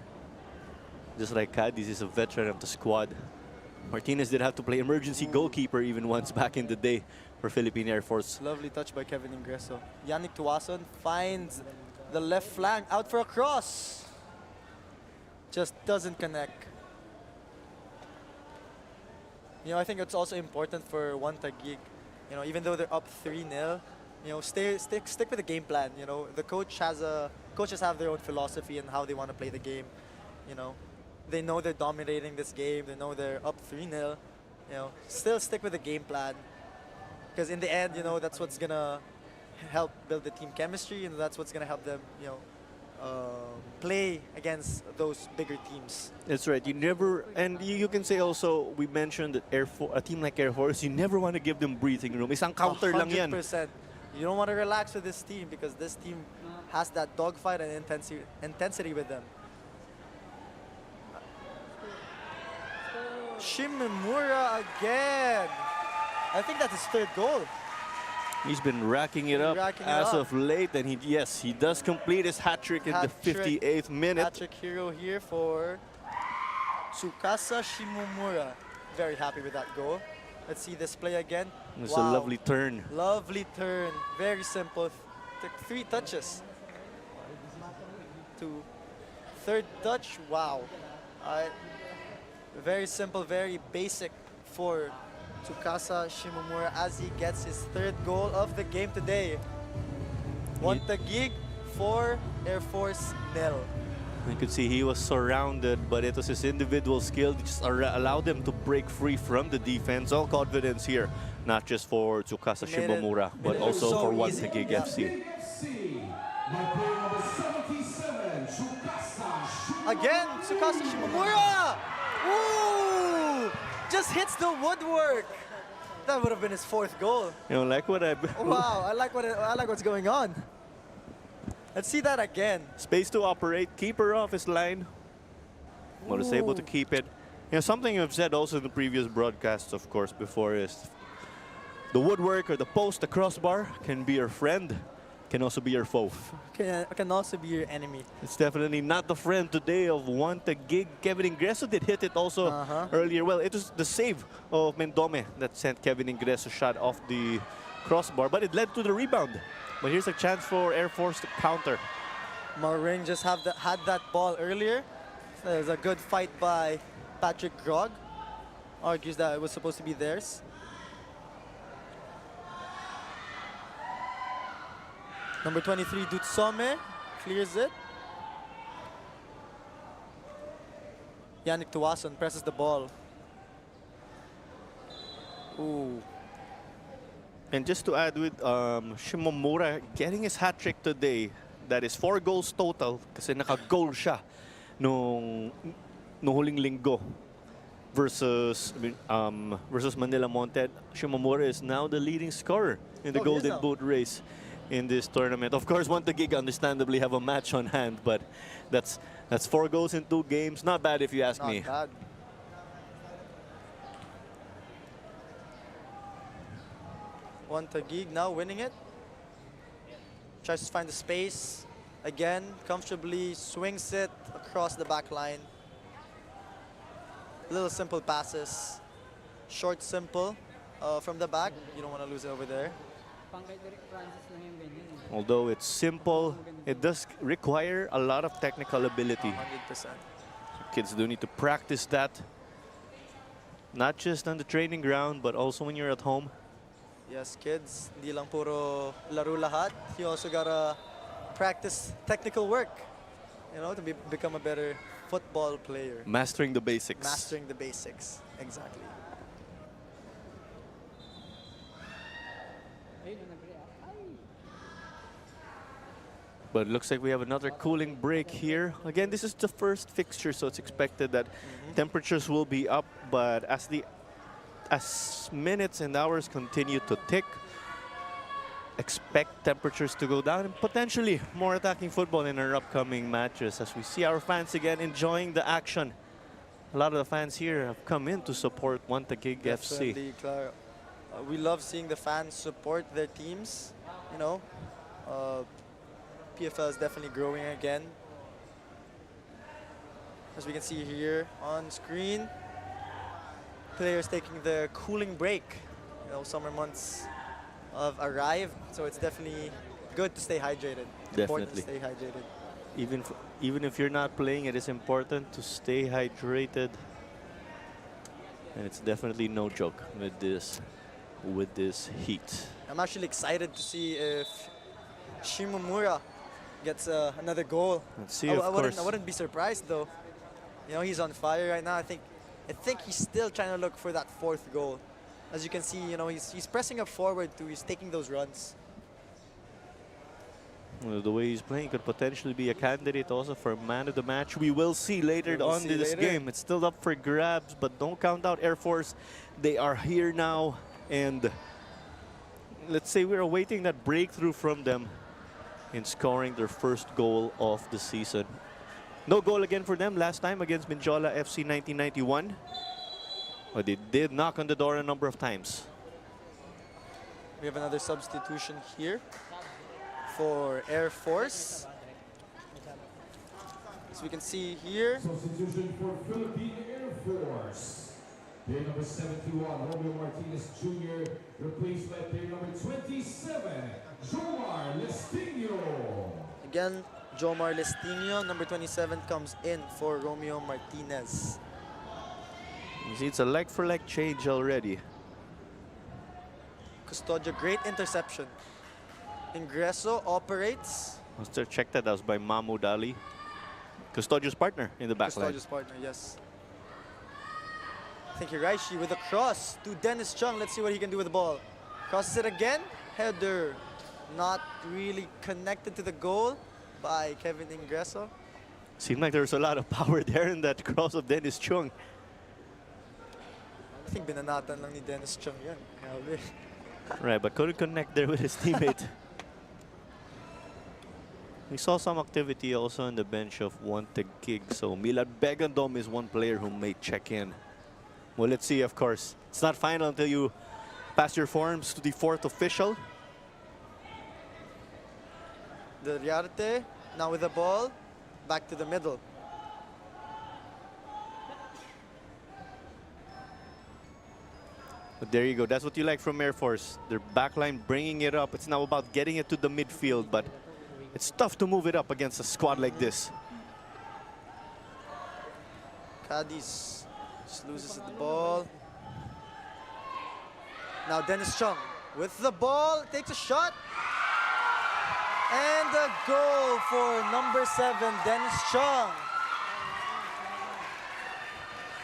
Just like Cadiz is a veteran of the squad. Martinez did have to play emergency goalkeeper even once back in the day for Philippine Air Force. Lovely touch by Kevin Ingreso. Yannick Tuason finds the left flank out for a cross. Just doesn't connect. You know, I think it's also important for Taguig. You know, even though they're up 3-0, you know, stick with the game plan. You know, the coaches have their own philosophy and how they want to play the game. You know, they know they're dominating this game. They know they're up 3-0. You know, still stick with the game plan. Because in the end, you know, that's what's gonna help build the team chemistry, and that's what's gonna help them, you know, play against those bigger teams. That's right. You never, and you can say also, we mentioned that a team like Air Force, you never want to give them breathing room. Isang counter lang yan. 100%. You don't want to relax with this team because this team has that dogfight and intensity with them. Shimomura again. I think that's his 3rd goal. He's been racking it up as of late, and he does complete his hat trick in the 58th minute. Hat-trick hero here for Tsukasa Shimomura. Very happy with that goal. Let's see this play again. It's a lovely turn. Lovely turn. Very simple. Took 3 touches. To 3rd touch. Wow. Very simple, very basic for Tsukasa Shimomura as he gets his 3rd goal of the game today. Taguig for Air Force 0. You could see he was surrounded, but it was his individual skill that just allowed him to break free from the defense. All confidence here, not just for Tsukasa Made it- Shimomura, made but it also so for easy. Taguig Yeah. FC. By player number 77, Tsukasa Shimomura. Again, Tsukasa Shimomura! Ooh! Just hits the woodwork. That would have been his 4th goal. You know, like what I Wow, I like what's going on. Let's see that again. space to operate, keeper off his line. Was able to Ooh. keep it. You know, something I've said also in the previous broadcasts, of course, before is the woodwork or the post, the crossbar can be your friend, can also be your foe. Can also be your enemy. It's definitely not the friend today of one Taguig. Kevin Ingreso did hit it also earlier. Well, it was the save of Mendome that sent Kevin Ingreso shot off the crossbar, but it led to the rebound. But here's a chance for Air Force to counter. Maring just had that ball earlier. There's a good fight by Patrick Grog. Argues that it was supposed to be theirs. Number 23, Dutsome, clears it. Yannick Tuwason presses the ball. Ooh. And just to add with Shimomura getting his hat trick today, that is 4 goals total kasi naka-goal siya nung huling linggo versus Manila Monte. Shimomura is now the leading scorer in the Oh, he is Golden now. Boot race in this tournament. Of course, one Taguig understandably have a match on hand, but that's 4 goals in 2 games. Not bad if you ask Not me. bad. One Taguig now winning it. Tries to find the space. Again, comfortably swings it across the back line. Little simple passes. Short, simple from the back. You don't want to lose it over there. Although it's simple, it does require a lot of technical ability. 100%. Kids do need to practice that. Not just on the training ground, but also when you're at home. Yes, kids. Hindi lang puro laro lahat. You also gotta practice technical work, you know, to become a better football player. Mastering the basics. Mastering the basics. Exactly. But it looks like we have another cooling break here. Again, this is the first fixture, so it's expected that temperatures will be up. But as minutes and hours continue to tick, expect temperatures to go down and potentially more attacking football in our upcoming matches as we see our fans again enjoying the action. A lot of the fans here have come in to support One Taguig FC. Definitely, Clara. We love seeing the fans support their teams. You know, PFL is definitely growing again. As we can see here on screen, players taking their cooling break. You know, summer months have arrived, so it's definitely good to stay hydrated. Important to stay hydrated. Even if you're not playing, it is important to stay hydrated. And it's definitely no joke with this heat. I'm actually excited to see if Shimomura gets another goal. Let's see, I of course. wouldn't be surprised though. You know, he's on fire right now. I think he's still trying to look for that 4th goal. As you can see, you know, he's pressing up forward too. He's taking those runs. Well, the way he's playing could potentially be a candidate also for man of the match. We will see later We'll on see in this later. game. It's still up for grabs, but don't count out Air Force. They are here now, and let's say we're awaiting that breakthrough from them in scoring their first goal of the season. No goal again for them last time against Minjola FC 1991. But they did knock on the door a number of times. We have another substitution here for Air Force. As we can see here, Substitution for Philippine Air Force. Player number 71, Romeo Martinez Jr., replaced by player number 27, Jomar Lestino. again, Jomar Lestino, number 27, comes in for Romeo Martinez. You see, it's a leg-for-leg change already. Custodio, great interception. Ingreso operates. Let's check that. That was by Mahmoud Ali. Custodio's partner in the back line. Custodio's partner, yes. I think Hiraishi with a cross to Dennis Chung. Let's see what he can do with the ball. Crosses it again. Header. Not really connected to the goal by Kevin Ingreso. Seemed like there's a lot of power there in that cross of Dennis Chung. I think binanatan lang ni Dennis Chung yan. Grabe. Right, but couldn't connect there with his teammate. We saw some activity also on the bench of one Taguig. So Milad Begandom is one player who may check in. Well, let's see, of course. It's not final until you pass your forms to the fourth official. Del Riarte now with the ball. Back to the middle. But there you go. That's what you like from Air Force. Their backline bringing it up. It's now about getting it to the midfield, but it's tough to move it up against a squad like this. Cadiz just loses the ball. Now Dennis Chung with the ball, takes a shot. And a goal for number 7, Dennis Chung.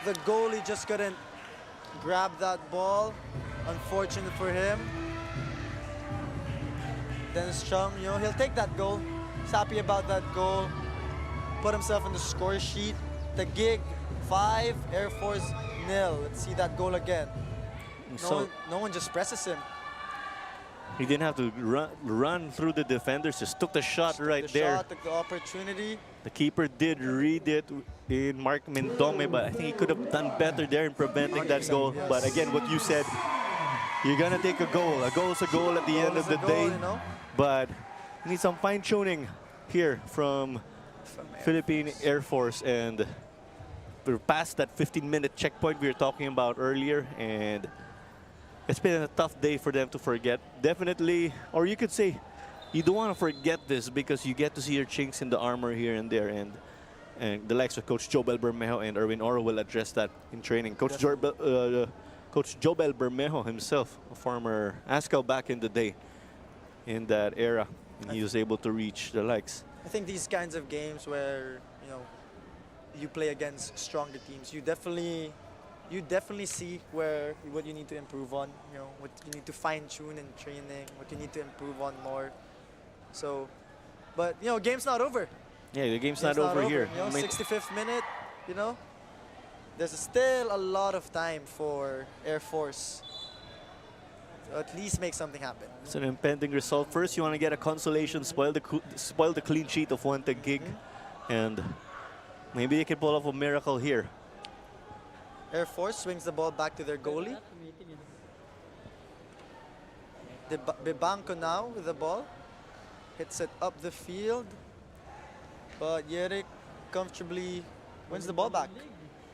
The goalie just couldn't grab that ball. Unfortunate for him. Dennis Chung, you know, he'll take that goal. He's happy about that goal. Put himself in the score sheet. Taguig 5, Air Force 0. Let's see that goal again. No one just presses him. He didn't have to run through the defenders, just took the shot there. Took the opportunity. The keeper did read it in Mark Mendome, but I think he could have done better there in preventing that goal. Yes. But again, what you said, you're going to take a goal. A goal is a goal at the end of the day. You know? But you need some fine-tuning here from Philippine Air Force. And we're past that 15-minute checkpoint we were talking about earlier. And it's been a tough day for them to forget. Definitely, or you could say, you don't want to forget this because you get to see your chinks in the armor here and there. And the likes of Coach Jobel Bermejo and Erwin Oro will address that in training. Coach Jobel Bermejo himself, a former ASCAL back in the day, in that era, and he was able to reach the likes. I think these kinds of games where, you know, you play against stronger teams, you definitely see what you need to improve on, you know, what you need to fine-tune in training, what you need to improve on more. So, but, you know, game's not over. Yeah, the game's not over here. You know, 65th minute, you know, there's still a lot of time for Air Force to at least make something happen. It's an impending result. First, you want to get a consolation, spoil the clean sheet of one Taguig, and maybe they can pull off a miracle here. Air Force swings the ball back to their goalie. Bebanco now with the ball. Hits it up the field. But Yerik comfortably wins the ball back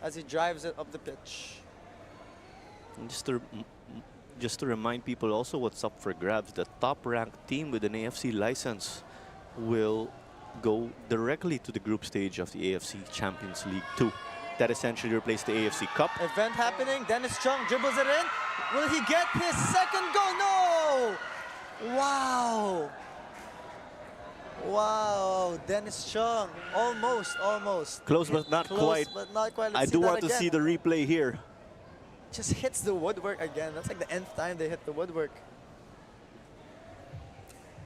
as he drives it up the pitch. And just to remind people also what's up for grabs, the top-ranked team with an AFC license will go directly to the group stage of the AFC Champions League 2. That essentially replaced the AFC Cup. Event happening. Dennis Chung dribbles it in. Will he get his second goal? No! Wow! Wow, Dennis Chung. Almost. Close but not quite. But not quite. I do want to see the replay here. Just hits the woodwork again. That's like the nth time they hit the woodwork.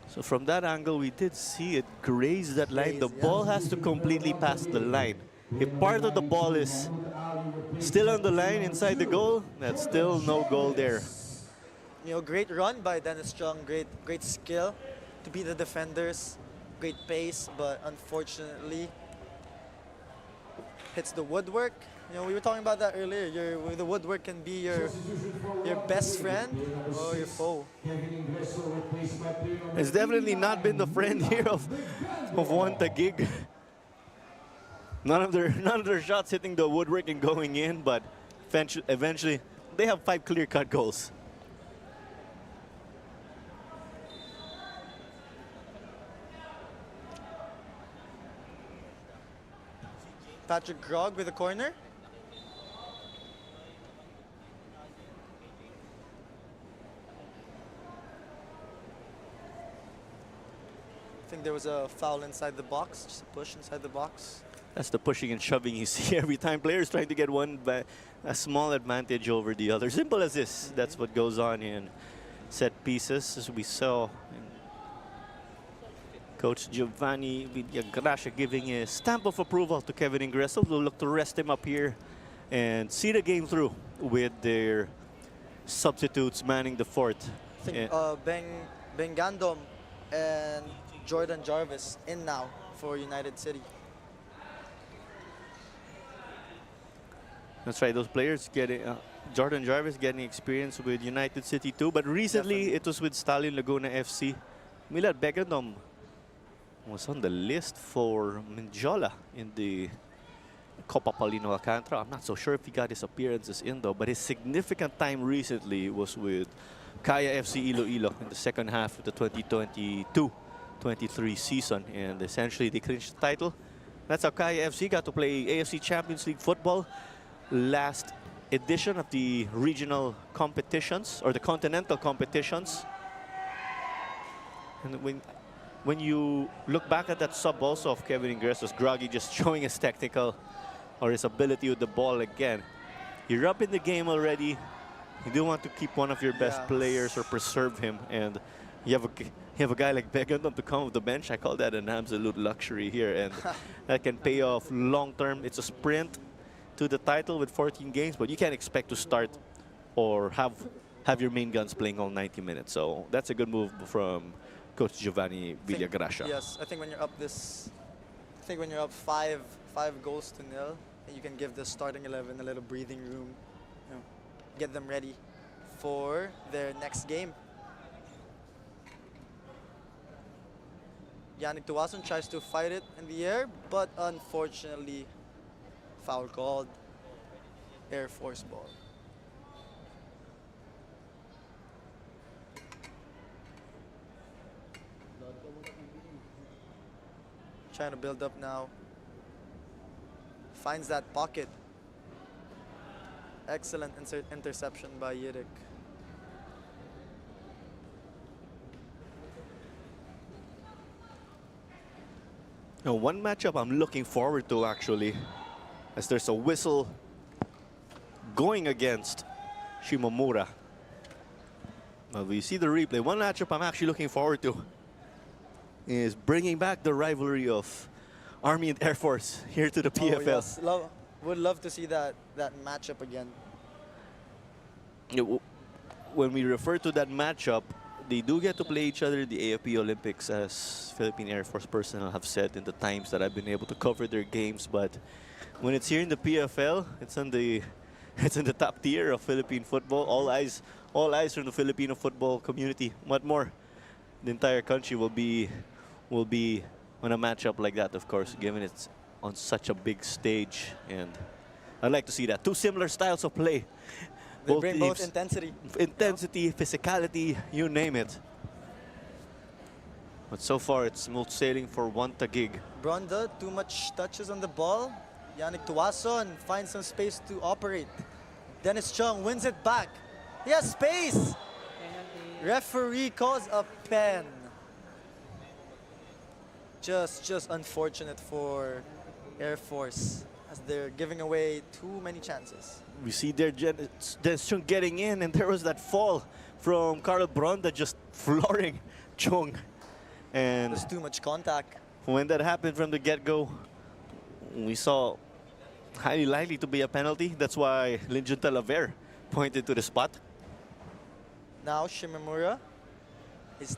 So from that angle, we did see it graze that line. The ball has to completely pass the line. If part of the ball is still on the line inside the goal, that's still no goal there. You know, great run by Dennis Chung. Great skill to beat the defenders. Great pace, but unfortunately hits the woodwork. You know, we were talking about that earlier. The woodwork can be your best friend or your foe. It's definitely not been the friend here of one Taguig. None of their shots hitting the woodwork and going in, but eventually they have 5 clear-cut goals. Patrick Grog with a corner. I think there was a foul inside the box, just a push inside the box. That's the pushing and shoving you see every time. Players trying to get a small advantage over the other. Simple as this. That's what goes on in set pieces, as we saw. Coach Giovanni Villagrasha giving a stamp of approval to Kevin Ingreso. They'll look to rest him up here and see the game through with their substitutes manning the fort. I think Ben Gandom and Jordan Jarvis in now for United City. That's right, those players getting Jordan Jarvis getting experience with United City too, but recently it was with Stalin Laguna FC. Milad Begandom was on the list for Mindiola in the Copa Paulino Alcantara. I'm not so sure if he got his appearances in though, but his significant time recently was with Kaya FC Iloilo in the second half of the 2022-23 season, and essentially they clinched the title. That's how Kaya FC got to play AFC Champions League football last edition of the regional competitions or the continental competitions. And when you look back at that sub also of Kevin Ingreso's, Groggy just showing his technical or his ability with the ball again. You're up in the game already. You do want to keep one of your best players or preserve him, and you have a guy like Begandom to come off the bench. I call that an absolute luxury here, and that can pay off long term. It's a sprint to the title with 14 games, but you can't expect to start or have your main guns playing all 90 minutes. So that's a good move from Coach Giovanni Villagrasha. Yes, I think when you're up five goals to nil, and you can give the starting 11 a little breathing room, you know, get them ready for their next game. Yannick Tuwason tries to fight it in the air, but unfortunately, foul called. Air Force ball. Trying to build up now. Finds that pocket. Excellent interception by Yirik. Now, one matchup I'm looking forward to actually, as there's a whistle going against Shimomura. Now we see the replay. One matchup I'm actually looking forward to is bringing back the rivalry of Army and Air Force here to the PFL. Oh, yes. Would love to see that matchup again. When we refer to that matchup, they do get to play each other in the AFP Olympics, as Philippine Air Force personnel have said in the times that I've been able to cover their games. But when it's here in the PFL, it's in the top tier of Philippine football. All eyes from the Filipino football community. What more? The entire country will be on a matchup like that, of course, given it's on such a big stage. And I'd like to see that. Two similar styles of play. They bring both intensity. Intensity, physicality, you name it. But so far, it's smooth sailing for one Taguig. Bronda, too much touches on the ball. Yannick Tuwason finds some space to operate. Dennis Chung wins it back. He has space. Referee calls a pen. Just unfortunate for Air Force, as they're giving away too many chances. We see there Dennis Chung getting in, and there was that fall from Carl Bronda just flooring Chung. And there's too much contact. When that happened from the get-go, we saw highly likely to be a penalty. That's why Linjun Talaver pointed to the spot. Now Shimamura is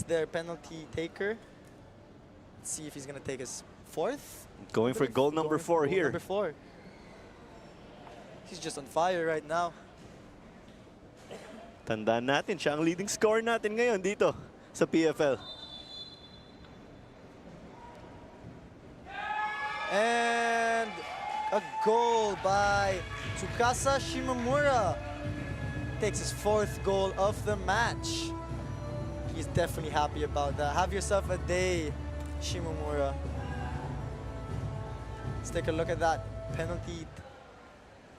their penalty taker. Let's see if he's gonna take his fourth. Going for goal number 4 here. Number 4. He's just on fire right now. Tandaan natin, siya ang leading scorer natin ngayon dito sa PFL. And a goal by Tsukasa Shimamura. Takes his 4th goal of the match. He's definitely happy about that. Have yourself a day, Shimamura. Let's take a look at that penalty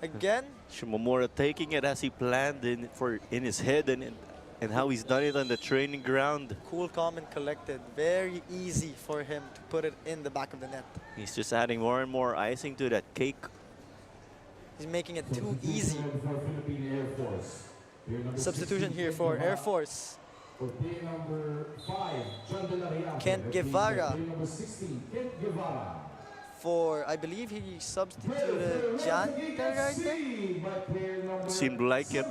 again. Shimomura taking it as he planned in his head, and and how he's done it on the training ground. Cool, calm, and collected. Very easy for him to put it in the back of the net. He's just adding more and more icing to that cake. He's making it too easy. For Philippine Air Force. Here, number Substitution 16, here for Air Force. For day number 5, John De La Riata. Kent Guevara. Day number 16, Kent Guevara. For, I believe he substituted Jan Terarte. Seemed like it.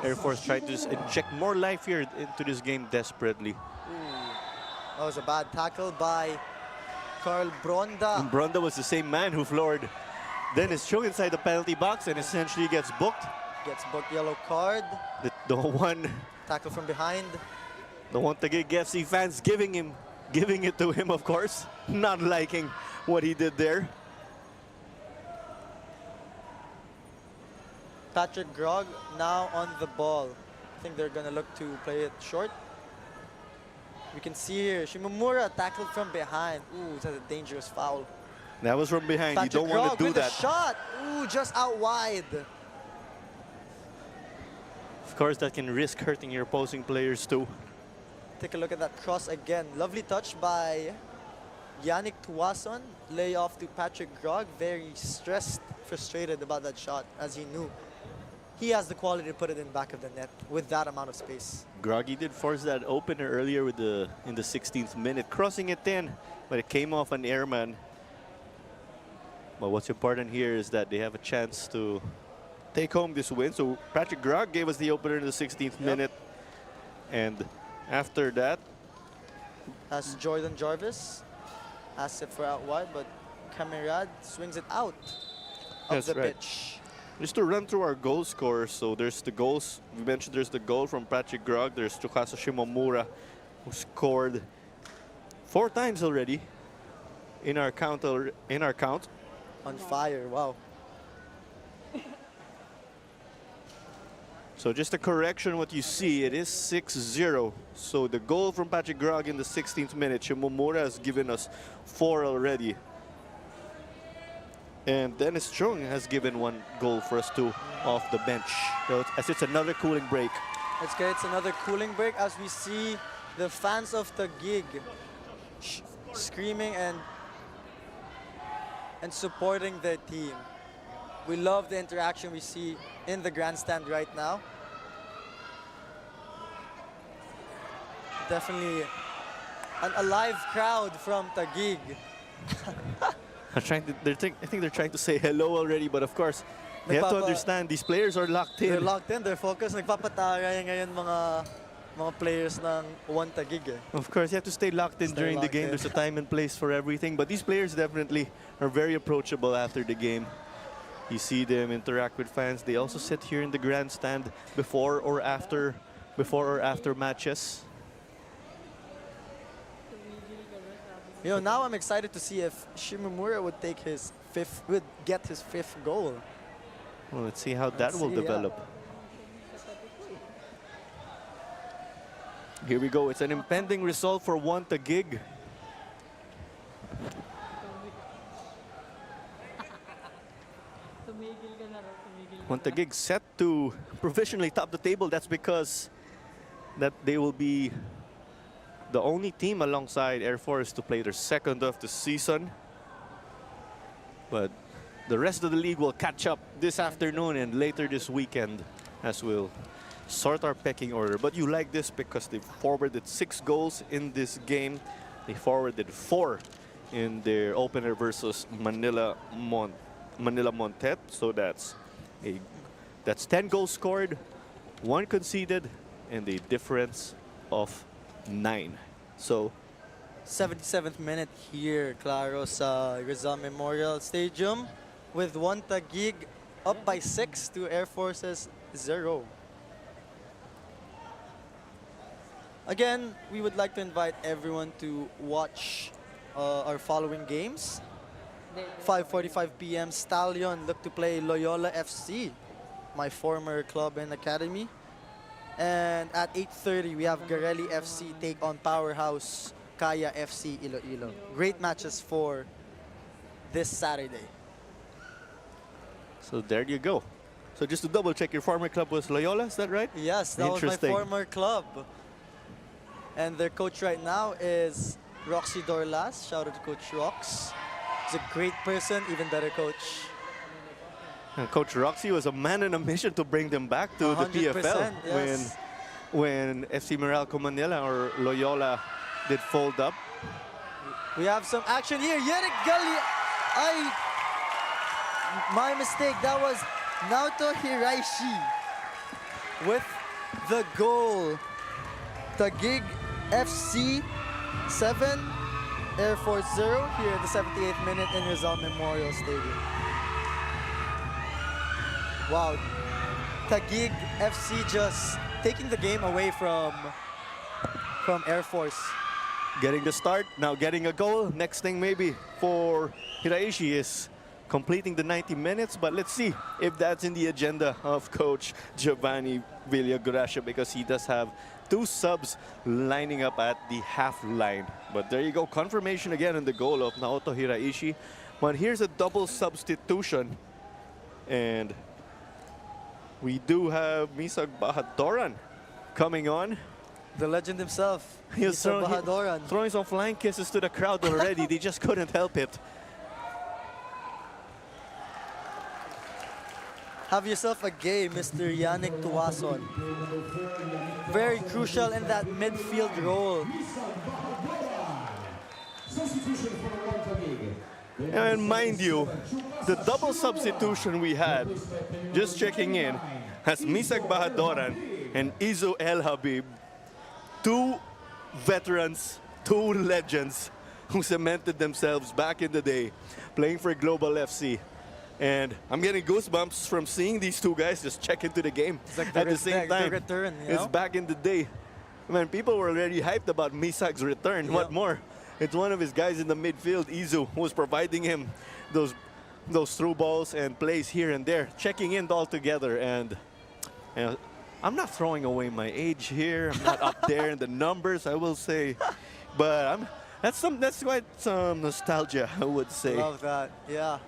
Air Force tried to just inject more life here into this game desperately. That was a bad tackle by Carl Bronda. And Bronda was the same man who floored Dennis Chung inside the penalty box and essentially gets booked. Gets booked yellow card. The one Tackle from behind. Taguig FC fans giving it to him, of course, not liking what he did there. Patrick Grog now on the ball. I think they're gonna look to play it short. We can see here, Shimomura tackled from behind. Ooh, that's a dangerous foul. That was from behind. Patrick You don't want Grog to do with that. a shot. Ooh, just out wide. Of course, that can risk hurting your opposing players too. Take a look at that cross again. Lovely touch by Yannick Tuason. Lay off to Patrick Grog. Very stressed, frustrated about that shot, as he knew he has the quality to put it in the back of the net with that amount of space. Groggy did force that opener earlier with in the 16th minute, crossing it in, but it came off an airman. But what's important here is that they have a chance to take home this win. So Patrick Grog gave us the opener in the 16th minute. And after that, As Jordan Jarvis asks it for out wide, but Camerad swings it out of That's the right. pitch. just to run through our goal scorers. So there's the goals. We mentioned there's the goal from Patrick Grog. There's Tsukasa Shimomura, who scored 4 times already in our count. On fire, wow. So just a correction, what you see, it is 6-0. So the goal from Patrick Grog in the 16th minute, Shimomura has given us 4 already. And Dennis Chung has given 1 goal for us too off the bench. So as it's another cooling break. Let's get it's another cooling break as we see the fans of Taguig screaming and supporting their team. We love the interaction we see in the grandstand right now. Definitely an alive crowd from Taguig. I think they're trying to say hello already, but of course, they have to understand these players are locked in. They're locked in, they're focused. Nagpapataray ngayon mga players ng One Taguig. Of course, you have to stay locked in during the game. There's a time and place for everything, but these players definitely are very approachable after the game. You see them interact with fans. They also sit here in the grandstand before or after matches. You know, now I'm excited to see if Shimomura would get his 5th goal. Well, let's see how that will develop. Here we go. It's an impending result for One Taguig. One Taguig set to provisionally top the table. That's because that they will be the only team alongside Air Force to play their 2nd of the season. But the rest of the league will catch up this afternoon and later this weekend as we'll sort our pecking order. But you like this because they forwarded 6 goals in this game. They forwarded 4 in their opener versus Manila Montet. So that's 10 goals scored, 1 conceded, and a difference of 9. So 77th minute here, Claro, sa Rizal Memorial Stadium, with One Taguig up by 6 to Air Force's 0. Again, we would like to invite everyone to watch our following games. 5:45 p.m. Stallion look to play Loyola FC, my former club and academy. And at 8:30, we have Garelli FC take on Powerhouse Kaya FC Iloilo. Great matches for this Saturday. there you go. So just to double check, your former club was Loyola, is that right? Yes, that was my Interesting. former club. And their coach right now is Roxy Dorlas. Shout out to Coach Rox. He's a great person, even better coach. And Coach Roxy was a man on a mission to bring them back to the 100%, PFL yes. when FC Meralco Manila or Loyola did fold up. We have some action here. Yerek Gali. My mistake. That was Naoto Hiraishi with the goal. Taguig FC 7, Air Force 0 here at the 78th minute in Rizal Memorial Stadium. Wow. Taguig FC just taking the game away from Air Force. Getting the start, now getting a goal. Next thing maybe for Hiraishi is completing the 90 minutes, but let's see if that's in the agenda of Coach Giovanni Villagracia, because he does have 2 subs lining up at the half line. But there you go, confirmation again on the goal of Naoto Hiraishi. But here's a double substitution, and we do have Misag Bahadoran coming on. The legend himself, He's Misag Bahadoran. throwing some flying kisses to the crowd already. They just couldn't help it. Have yourself a game, Mr. Yannick Tuason. Very crucial in that midfield role. And mind you, the double substitution we had, just checking in, has Misag Bahadoran and Izo El Habib, 2 veterans, 2 legends who cemented themselves back in the day playing for Global FC. And I'm getting goosebumps from seeing these 2 guys just check into the game It's like at the same time. the return, you It's know? back in the day. Man, people were already hyped about Misag's return. Yeah. What more? It's one of his guys in the midfield, Izu, who was providing him those through balls and plays here and there, checking in all together. And I'm not throwing away my age here. I'm not up there in the numbers, I will say, but that's quite some nostalgia, I would say. Love that, yeah.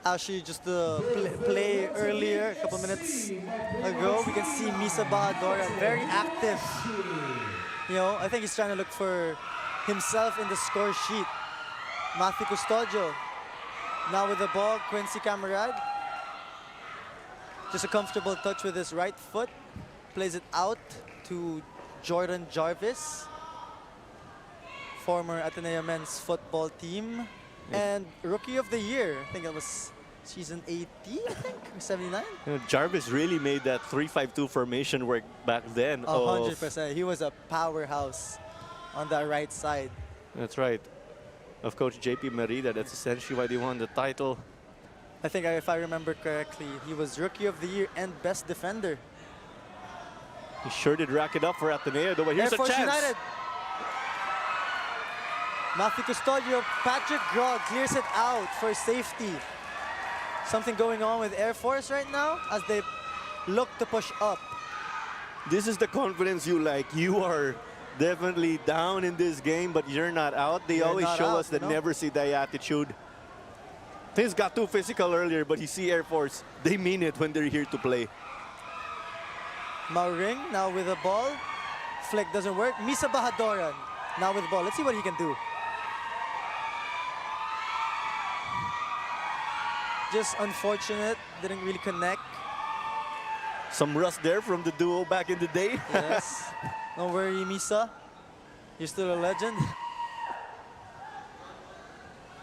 Actually, just the play earlier, a couple minutes ago, we can see Misa Bahadoran very active. You know, I think he's trying to look for himself in the score sheet. Matthew Custodio, now with the ball, Quincy Camarade. Just a comfortable touch with his right foot. Plays it out to Jordan Jarvis, former Ateneo men's football team. And Rookie of the Year, I think it was season 80, I think, or 79? You know, Jarvis really made that 3-5-2 formation work back then. 100%. He was a powerhouse on that right side. That's right. Of Coach JP Merida, that's essentially why they won the title. I think, if I remember correctly, he was Rookie of the Year and Best Defender. He sure did rack it up for Ateneo, though. But here's Air a Force chance. United. Matthew Custodio, Patrick Grog clears it out for safety. Something going on with Air Force right now as they look to push up. This is the confidence you like. You are definitely down in this game, but you're not out. They You're always not show out, us that you know? never say die attitude. Things got too physical earlier, but you see Air Force, they mean it when they're here to play. Mauring now with the ball. Flick doesn't work. Misa Bahadoran now with the ball. Let's see what he can do. Just unfortunate, didn't really connect. Some rust there from the duo back in the day. Yes. Don't worry, Misa. You're still a legend.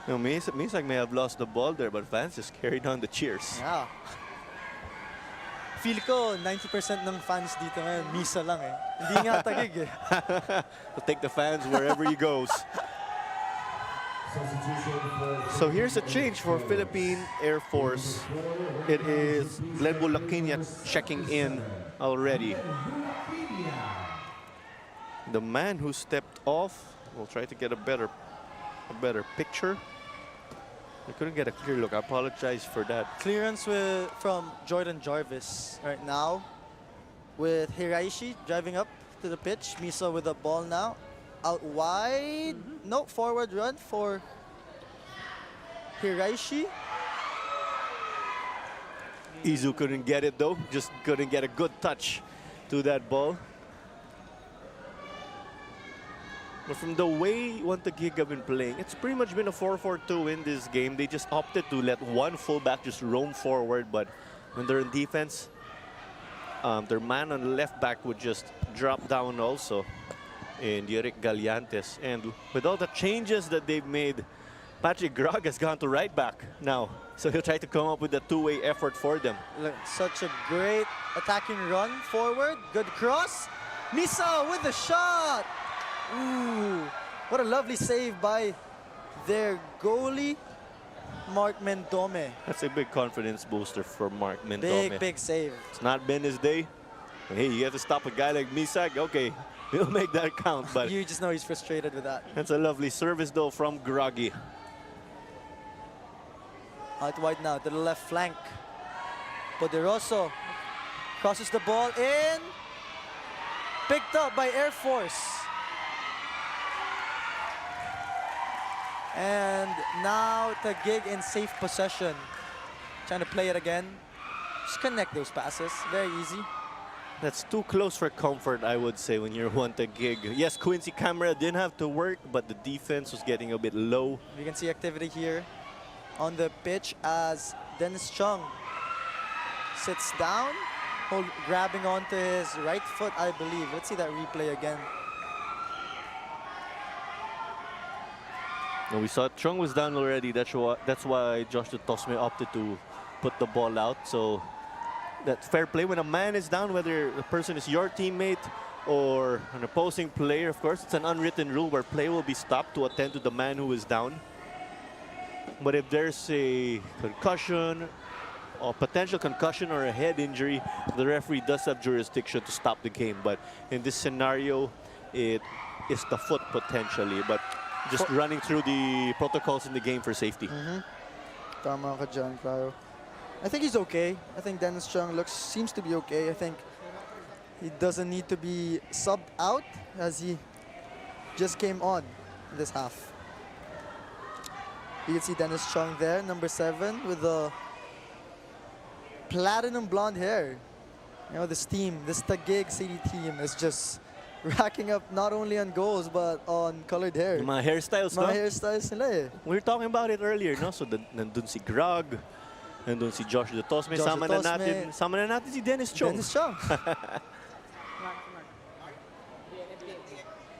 You know, Misag may have lost the ball there, but fans just carried on the cheers. Yeah. Feel ko 90% ng fans dito ngayon, Misa lang eh. Hindi nga Taguig eh. We'll take the fans wherever he goes. So here's a change for Philippine Air Force. It is Glenn Bulakinia checking in already. The man who stepped off, we'll try to get a better picture. I couldn't get a clear look. I apologize for that. Clearance from Jordan Jarvis right now with Hiraishi driving up to the pitch. Misa with the ball now. Out wide. No, forward run for Hiraishi. Izu couldn't get it though, just couldn't get a good touch to that ball. But from the way Taguig have been playing, it's pretty much been a 4-4-2 in this game. They just opted to let one fullback just roam forward, but when they're in defense, their man on the left back would just drop down also in Yerick Gallantes. And with all the changes that they've made, Patrick Grog has gone to right back now. So he'll try to come up with a two-way effort for them. Look, such a great attacking run forward. Good cross. Misa with the shot. Ooh, what a lovely save by their goalie, Mark Mendome. That's a big confidence booster for Mark Mendome. Big save. It's not been his day. But hey, you have to stop a guy like Misak. Okay, he'll make that count. But You just know he's frustrated with that. that's a lovely service though from Groggy. Out wide now to the left flank. Poderoso crosses the ball in. Picked up by Air Force. And now Taguig in safe possession. Trying to play it again. Just connect those passes. Very easy. That's too close for comfort, I would say, when you're Taguig. Yes, Quincy Camera didn't have to work, but the defense was getting a bit low. You can see activity here on the pitch as Dennis Chung sits down, grabbing onto his right foot, I believe. Let's see that replay again. And we saw Chung was down already. That's why Josh Tosme opted to put the ball out. So that's fair play when a man is down, whether the person is your teammate or an opposing player. Of course, it's an unwritten rule where play will be stopped to attend to the man who is down. But if there's a concussion, or potential concussion or a head injury, the referee does have jurisdiction to stop the game. But in this scenario, it is the foot potentially. But just running through the protocols in the game for safety. Tama ka dyan, Claro. I think he's okay. I think Dennis Chung seems to be okay. I think he doesn't need to be subbed out as he just came on in this half. You can see Dennis Chung there, number 7, with the platinum blonde hair. You know, this team, this Taguig City team is just racking up not only on goals but on colored hair. Mga hairstyles, Mga no? hairstyles nila eh. We were talking about it earlier, no? So nandun si Grog, nandun si Josh de Tosme, Josh sama de na Tosme. natin si Dennis Chung. Dennis Chung.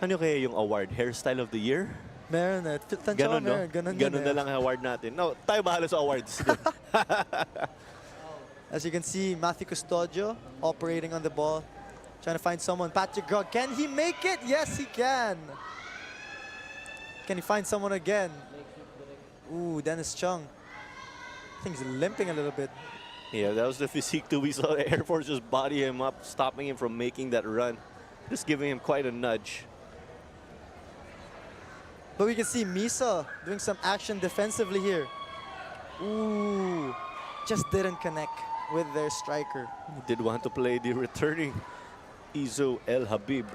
Ano kaya yung award? Hairstyle of the Year? Meron eh. Ganon, no? Ganon Ganon yun na eh. lang ang award natin. No, tayo bahala sa awards. As you can see, Matthew Custodio operating on the ball. Trying to find someone. Patrick Grog, can he make it? Yes, he can. Can he find someone again? Ooh, Dennis Chung. I think he's limping a little bit. Yeah, that was the physique too. We saw the Air Force just body him up, stopping him from making that run. Just giving him quite a nudge. But we can see Misa doing some action defensively here. Ooh, just didn't connect with their striker. He did want to play the returning Izo El Habib.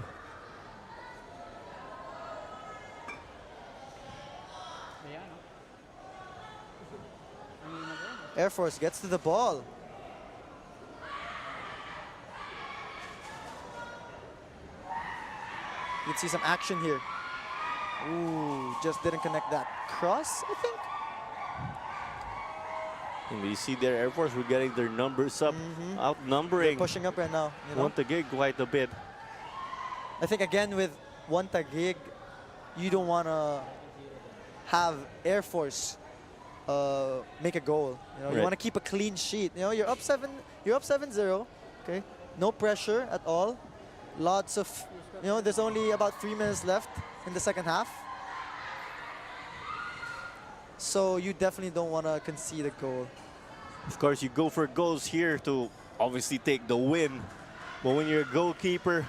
Air Force gets to the ball. You can see some action here. Ooh, just didn't connect that cross, I think. And you see their Air Force were getting their numbers up, outnumbering Pushing up right now. You know? Taguig quite a bit. I think again with Taguig, you don't want to have Air Force make a goal. You know, you Right. want to keep a clean sheet. You know, you're up 7-0. Okay, no pressure at all. Lots of, you know, there's only about 3 minutes left in the second half. So you definitely don't want to concede a goal. Of course, you go for goals here to obviously take the win. But when you're a goalkeeper,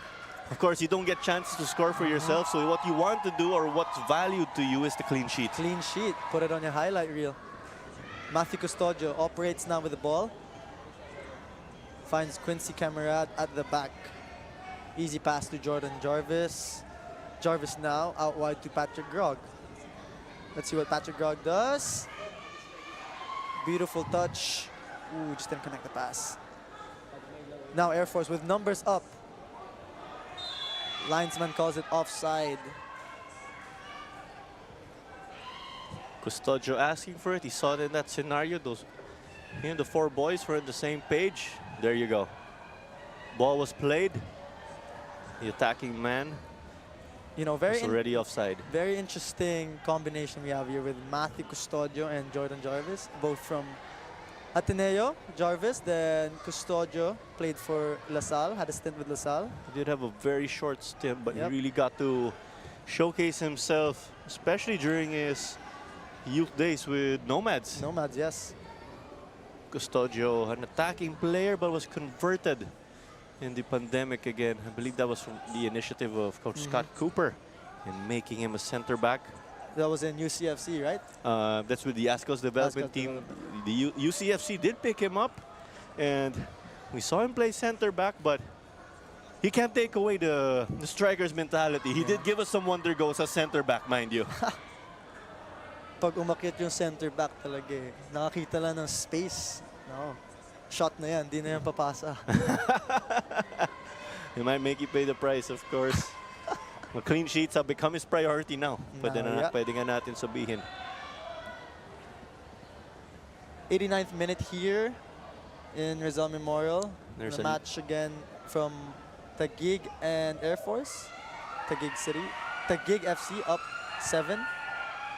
of course, you don't get chances to score for yourself. So what you want to do or what's valued to you is the clean sheet. Clean sheet. Put it on your highlight reel. Matthew Custodio operates now with the ball. Finds Quincy Camarad at the back. Easy pass to Jordan Jarvis. Jarvis now out wide to Patrick Grog. Let's see what Patrick Grog does. Beautiful touch Ooh, just didn't connect the pass. Now Air Force with numbers up. Linesman calls it offside. Custodio asking for it. He saw it in that scenario. He and the 4 boys were on the same page. There you go. Ball was played. The attacking man You know, was already offside. very interesting combination we have here with Matthew Custodio and Jordan Jarvis, both from Ateneo. Jarvis, then Custodio played for LaSalle, had a stint with LaSalle. He did have a very short stint, but Yep. he really got to showcase himself, especially during his youth days with Nomads. Nomads, yes. Custodio, an attacking player, but was converted in the pandemic again. I believe that was from the initiative of Coach Scott Cooper in making him a center back. That was in UCFC, right? That's with the Ascos development Ascos team. development. The UCFC did pick him up, and we saw him play center back, but he can't take away the striker's mentality. He did give us some wonder goals as center back, mind you. Pag umakyat yung center back talaga eh. Nakakita lang ng space. No. Shot na yan, di na yan papasa. He might make you pay the price, of course. Well, clean sheets have become his priority now. Pwede nga natin sabihin. 89th minute here in Rizal Memorial. There's the a- match again from Taguig and Air Force. Taguig City. Taguig FC up 7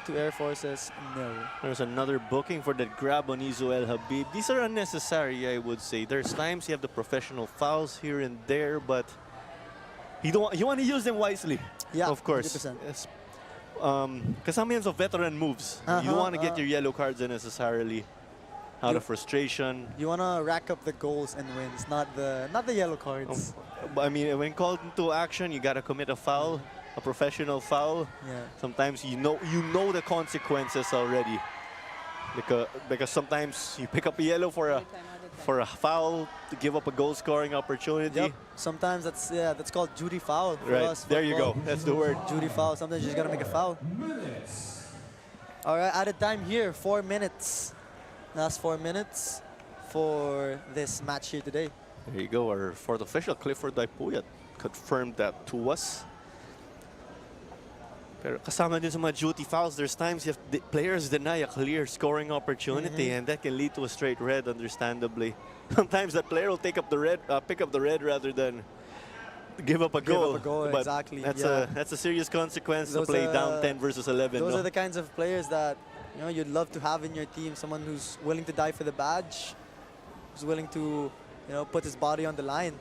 to Air Force's 0. There's another booking for that grab on Izuel Habib. These are unnecessary, I would say. There's times you have the professional fouls here and there, but you want to use them wisely. Yeah, of course. 100%. Yes. Kasama yan sa veteran moves. You don't want to get your yellow cards unnecessarily out of frustration. You want to rack up the goals and wins, not the yellow cards. But I mean, when called into action, you got to commit a foul, a professional foul. Yeah. Sometimes you know the consequences already, because sometimes you pick up a yellow for a foul to give up a goal scoring opportunity. Yep. Sometimes that's called duty foul. For Right us, there you go. football. That's the word. Duty foul. Sometimes you just gotta make a foul. All right, added time here, 4 minutes. Last 4 minutes for this match here today. There you go. Our 4th official, Clifford Daipuyat, confirmed that to us. Pero kasama din sa mga duty fouls, there's times players deny a clear scoring opportunity, and that can lead to a straight red, understandably. Sometimes that player will pick up the red rather than give up a goal. But exactly. That's a serious consequence to play down 10 versus 11. Those no? are the kinds of players that you'd love to have in your team. Someone who's willing to die for the badge, who's willing to put his body on the line.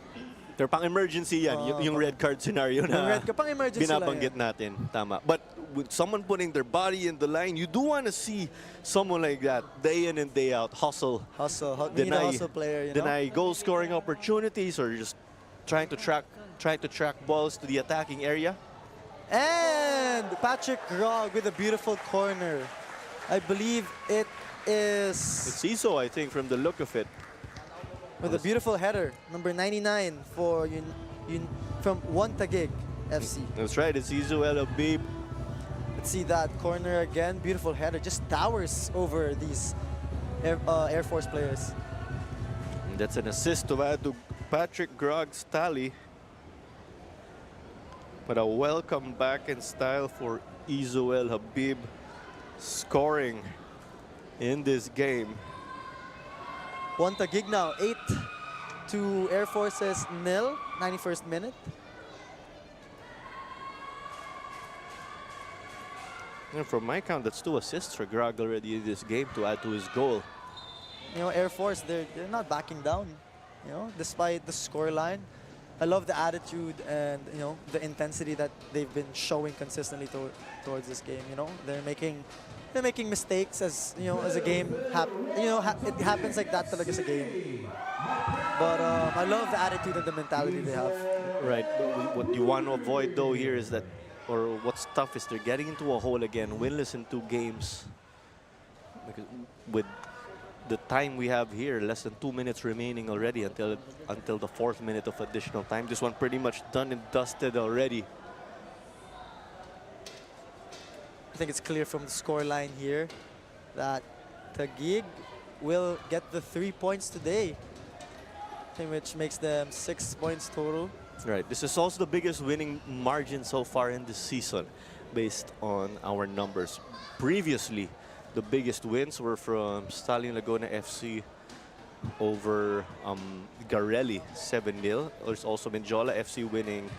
They're pang emergency yan, yung red card scenario na pang emergency binabanggit natin. Tama. But with someone putting their body in the line, you do want to see someone like that day in and day out hustle. We need a hustle player. Deny goal scoring opportunities, or just trying to track balls to the attacking area. And Patrick Grog with a beautiful corner. I believe it is It's Iso, I think, from the look of it. with a beautiful header, number 99 for from Taguig FC. That's right, it's Iso El Habib. Let's see that corner again. Beautiful header, just towers over these Air Force players. And that's an assist to add to Patrick Grog's tally. But a welcome back in style for Iso El Habib, scoring in this game. Taguig now, 8 to Air Force's 0, 91st minute. And from my count, that's 2 assists for Grog already in this game to add to his goal. Air Force, they're not backing down, despite the scoreline. I love the attitude and the intensity that they've been showing consistently towards this game. They're making mistakes as as a game. It happens like that talaga sa game. But I love the attitude and the mentality they have. Right. But what you want to avoid though here is that, or what's tough is they're getting into a hole again, winless in 2 games. Because with the time we have here, less than 2 minutes remaining already until the 4th minute of additional time. This one pretty much done and dusted already. I think it's clear from the scoreline here that Taguig will get the 3 points today, which makes them 6 points total. Right. This is also the biggest winning margin so far in this season, based on our numbers. Previously, the biggest wins were from Stallion Laguna FC over Garelli, 7-0. There's also Menjola FC winning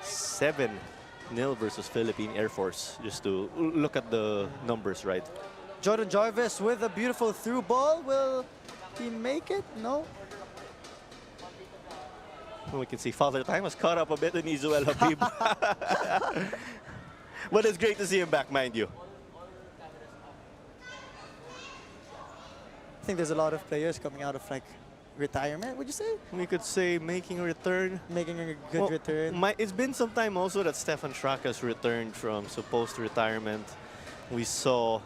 7-0 versus Philippine Air Force, just to look at the numbers, right? Jordan Jarvis with a beautiful through ball. Will he make it? No. We can see Father Time has caught up a bit in Izuel Habib. But it's great to see him back, mind you. I think there's a lot of players coming out of like retirement, would you say? We could say making a return. Making a good return. It's been some time also that Stefan Schrack has returned from supposed retirement. We saw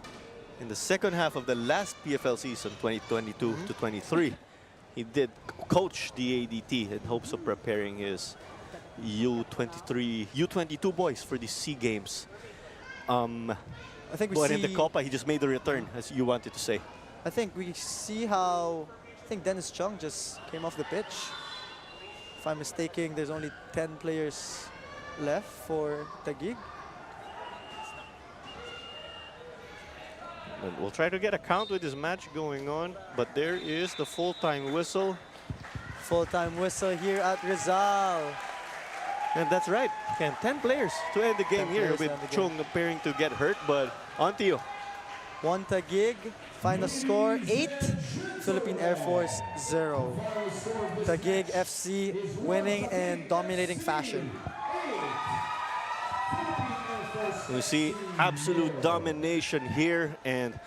in the second half of the last PFL season, 2022 to 23, he did coach the ADT in hopes of preparing his U22 boys for the SEA Games. I think we but see, in the Copa, he just made the return, as you wanted to say. I think we see how, I think Dennis Chung just came off the pitch. If I'm mistaken, there's only 10 players left for Taguig. And we'll try to get a count with this match going on, but there is the full-time whistle. Full-time whistle here at Rizal. And that's right, 10 players to end the game 10 here, players with to end the Chung appearing to get hurt, but on to you. 1 Taguig, final score 8, Philippine Air Force 0. Taguig FC winning in dominating fashion. We see absolute domination here, and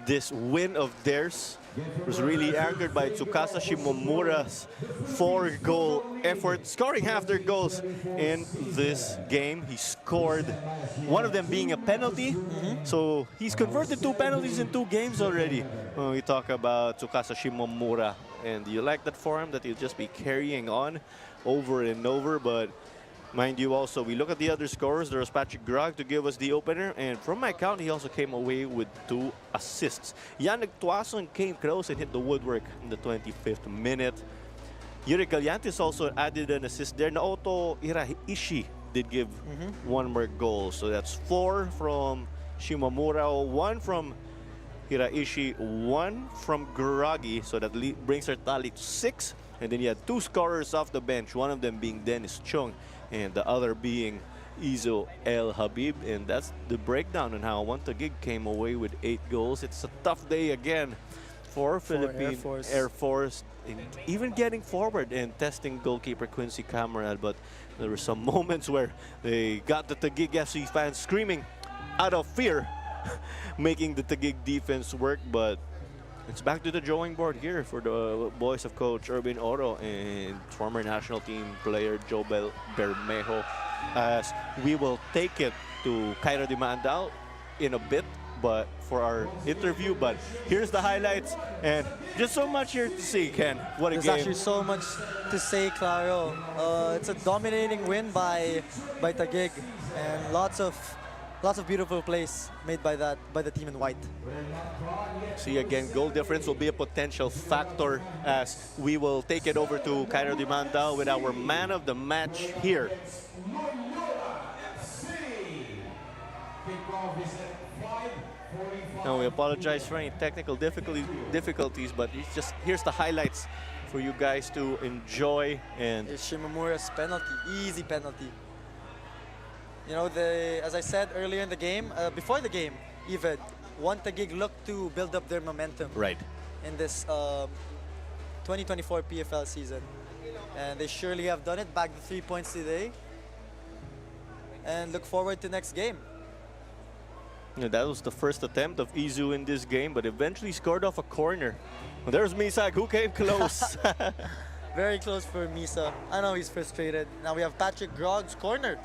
this win of theirs was really anchored by Tsukasa Shimomura's 4-goal effort, scoring half their goals in this game. He scored, one of them being a penalty. So he's converted 2 penalties in 2 games already. When we talk about Tsukasa Shimomura, and you like that for him, that he'll just be carrying on over and over. But mind you also, we look at the other scorers. There was Patrick Grog to give us the opener, and from my count, he also came away with 2 assists. Yannick Tuason came close and hit the woodwork in the 25th minute. Yuri Gallantes also added an assist there. Naoto Hiraishi did give 1 more goal. So that's 4 from Shimomura, 1 from Hiraishi, 1 from Groggy. So that brings our tally to 6. And then you had 2 scorers off the bench, one of them being Dennis Chung, and the other being Izo El Habib. And that's the breakdown on how Taguig came away with 8 goals. It's a tough day again for Philippine Air Force, in even getting forward and testing goalkeeper Quincy Cameral. But there were some moments where they got the Taguig FC fans screaming out of fear, making the Taguig defense work. But it's back to the drawing board here for the boys of Coach Urban Oro and former national team player Jobel Bermejo, as we will take it to Cairo de Mandal in a bit, but for our interview. But here's the highlights, and just so much here to see, Ken. What a There's game. actually so much to say, Claro. It's a dominating win by Taguig, and lots of beautiful plays made by the team in white. See, again, goal difference will be a potential factor as we will take it over to Cairo de Mandal with our man of the match here. Now, we apologize for any technical difficulties, but here's the highlights for you guys to enjoy. And It's Shimomura's penalty, easy penalty. You know, as I said earlier in the game, before the game, even, Taguig looked to build up their momentum in this 2024 PFL season. And they surely have done it, bagged the 3 points today. And look forward to next game. that was the first attempt of Izu in this game, but eventually scored off a corner. There's Misag, who came close. Very close for Misa. I know he's frustrated. Now we have Patrick Grog's corner.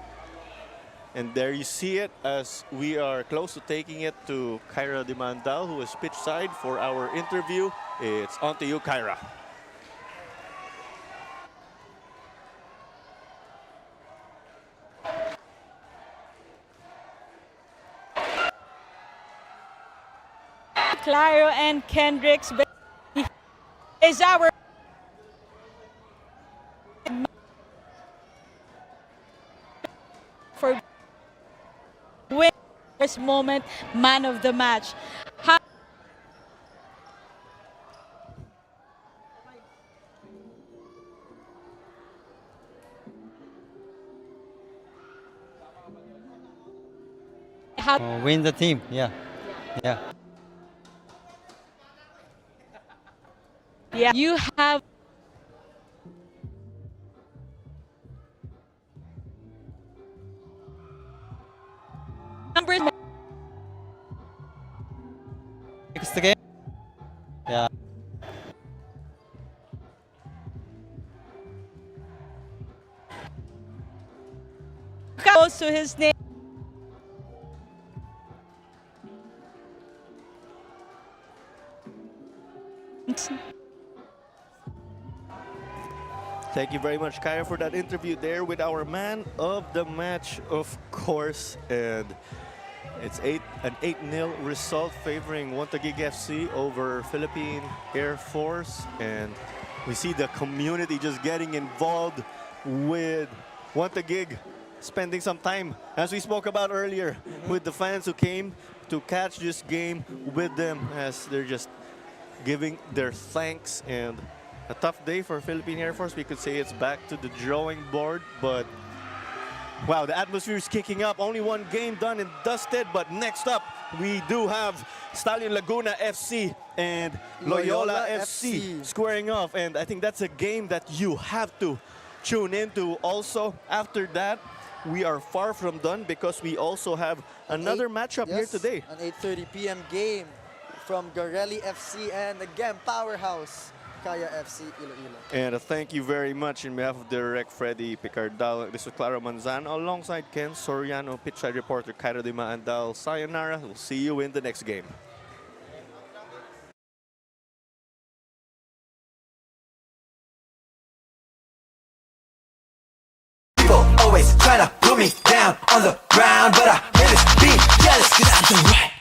And there you see it, as we are close to taking it to Kyra de Mandal, who is pitch side for our interview. It's on to you, Kyra. Claro and Kendricks is our for win first moment man of the match. How Win the team, yeah. Yeah. yeah, you have numbers. Next game? Yeah. Close to his name. Thank you very much, Kaya, for that interview there with our man of the match, of course. And it's an 8-0 result favoring Taguig FC over Philippine Air Force. And we see the community just getting involved with Taguig, spending some time, as we spoke about earlier, with the fans who came to catch this game with them, as they're just giving their thanks. And a tough day for Philippine Air Force. We could say it's back to the drawing board, but wow, the atmosphere is kicking up. Only one game done and dusted, but next up, we do have Stallion Laguna FC and Loyola FC squaring off. And I think that's a game that you have to tune into. Also, after that, we are far from done because we also have another matchup here today. An 8:30 p.m. game from Garelli FC and again, powerhouse Kaya FC Iloilo. And thank you very much in behalf of Direct Freddy Picardal. This is Clara Manzano alongside Ken Soriano, pitchside reporter Kaira de Maandal. Sayonara. We'll see you in the next game. People always try to put me down on the ground, but I hate it, be jealous, 'cause I'm the right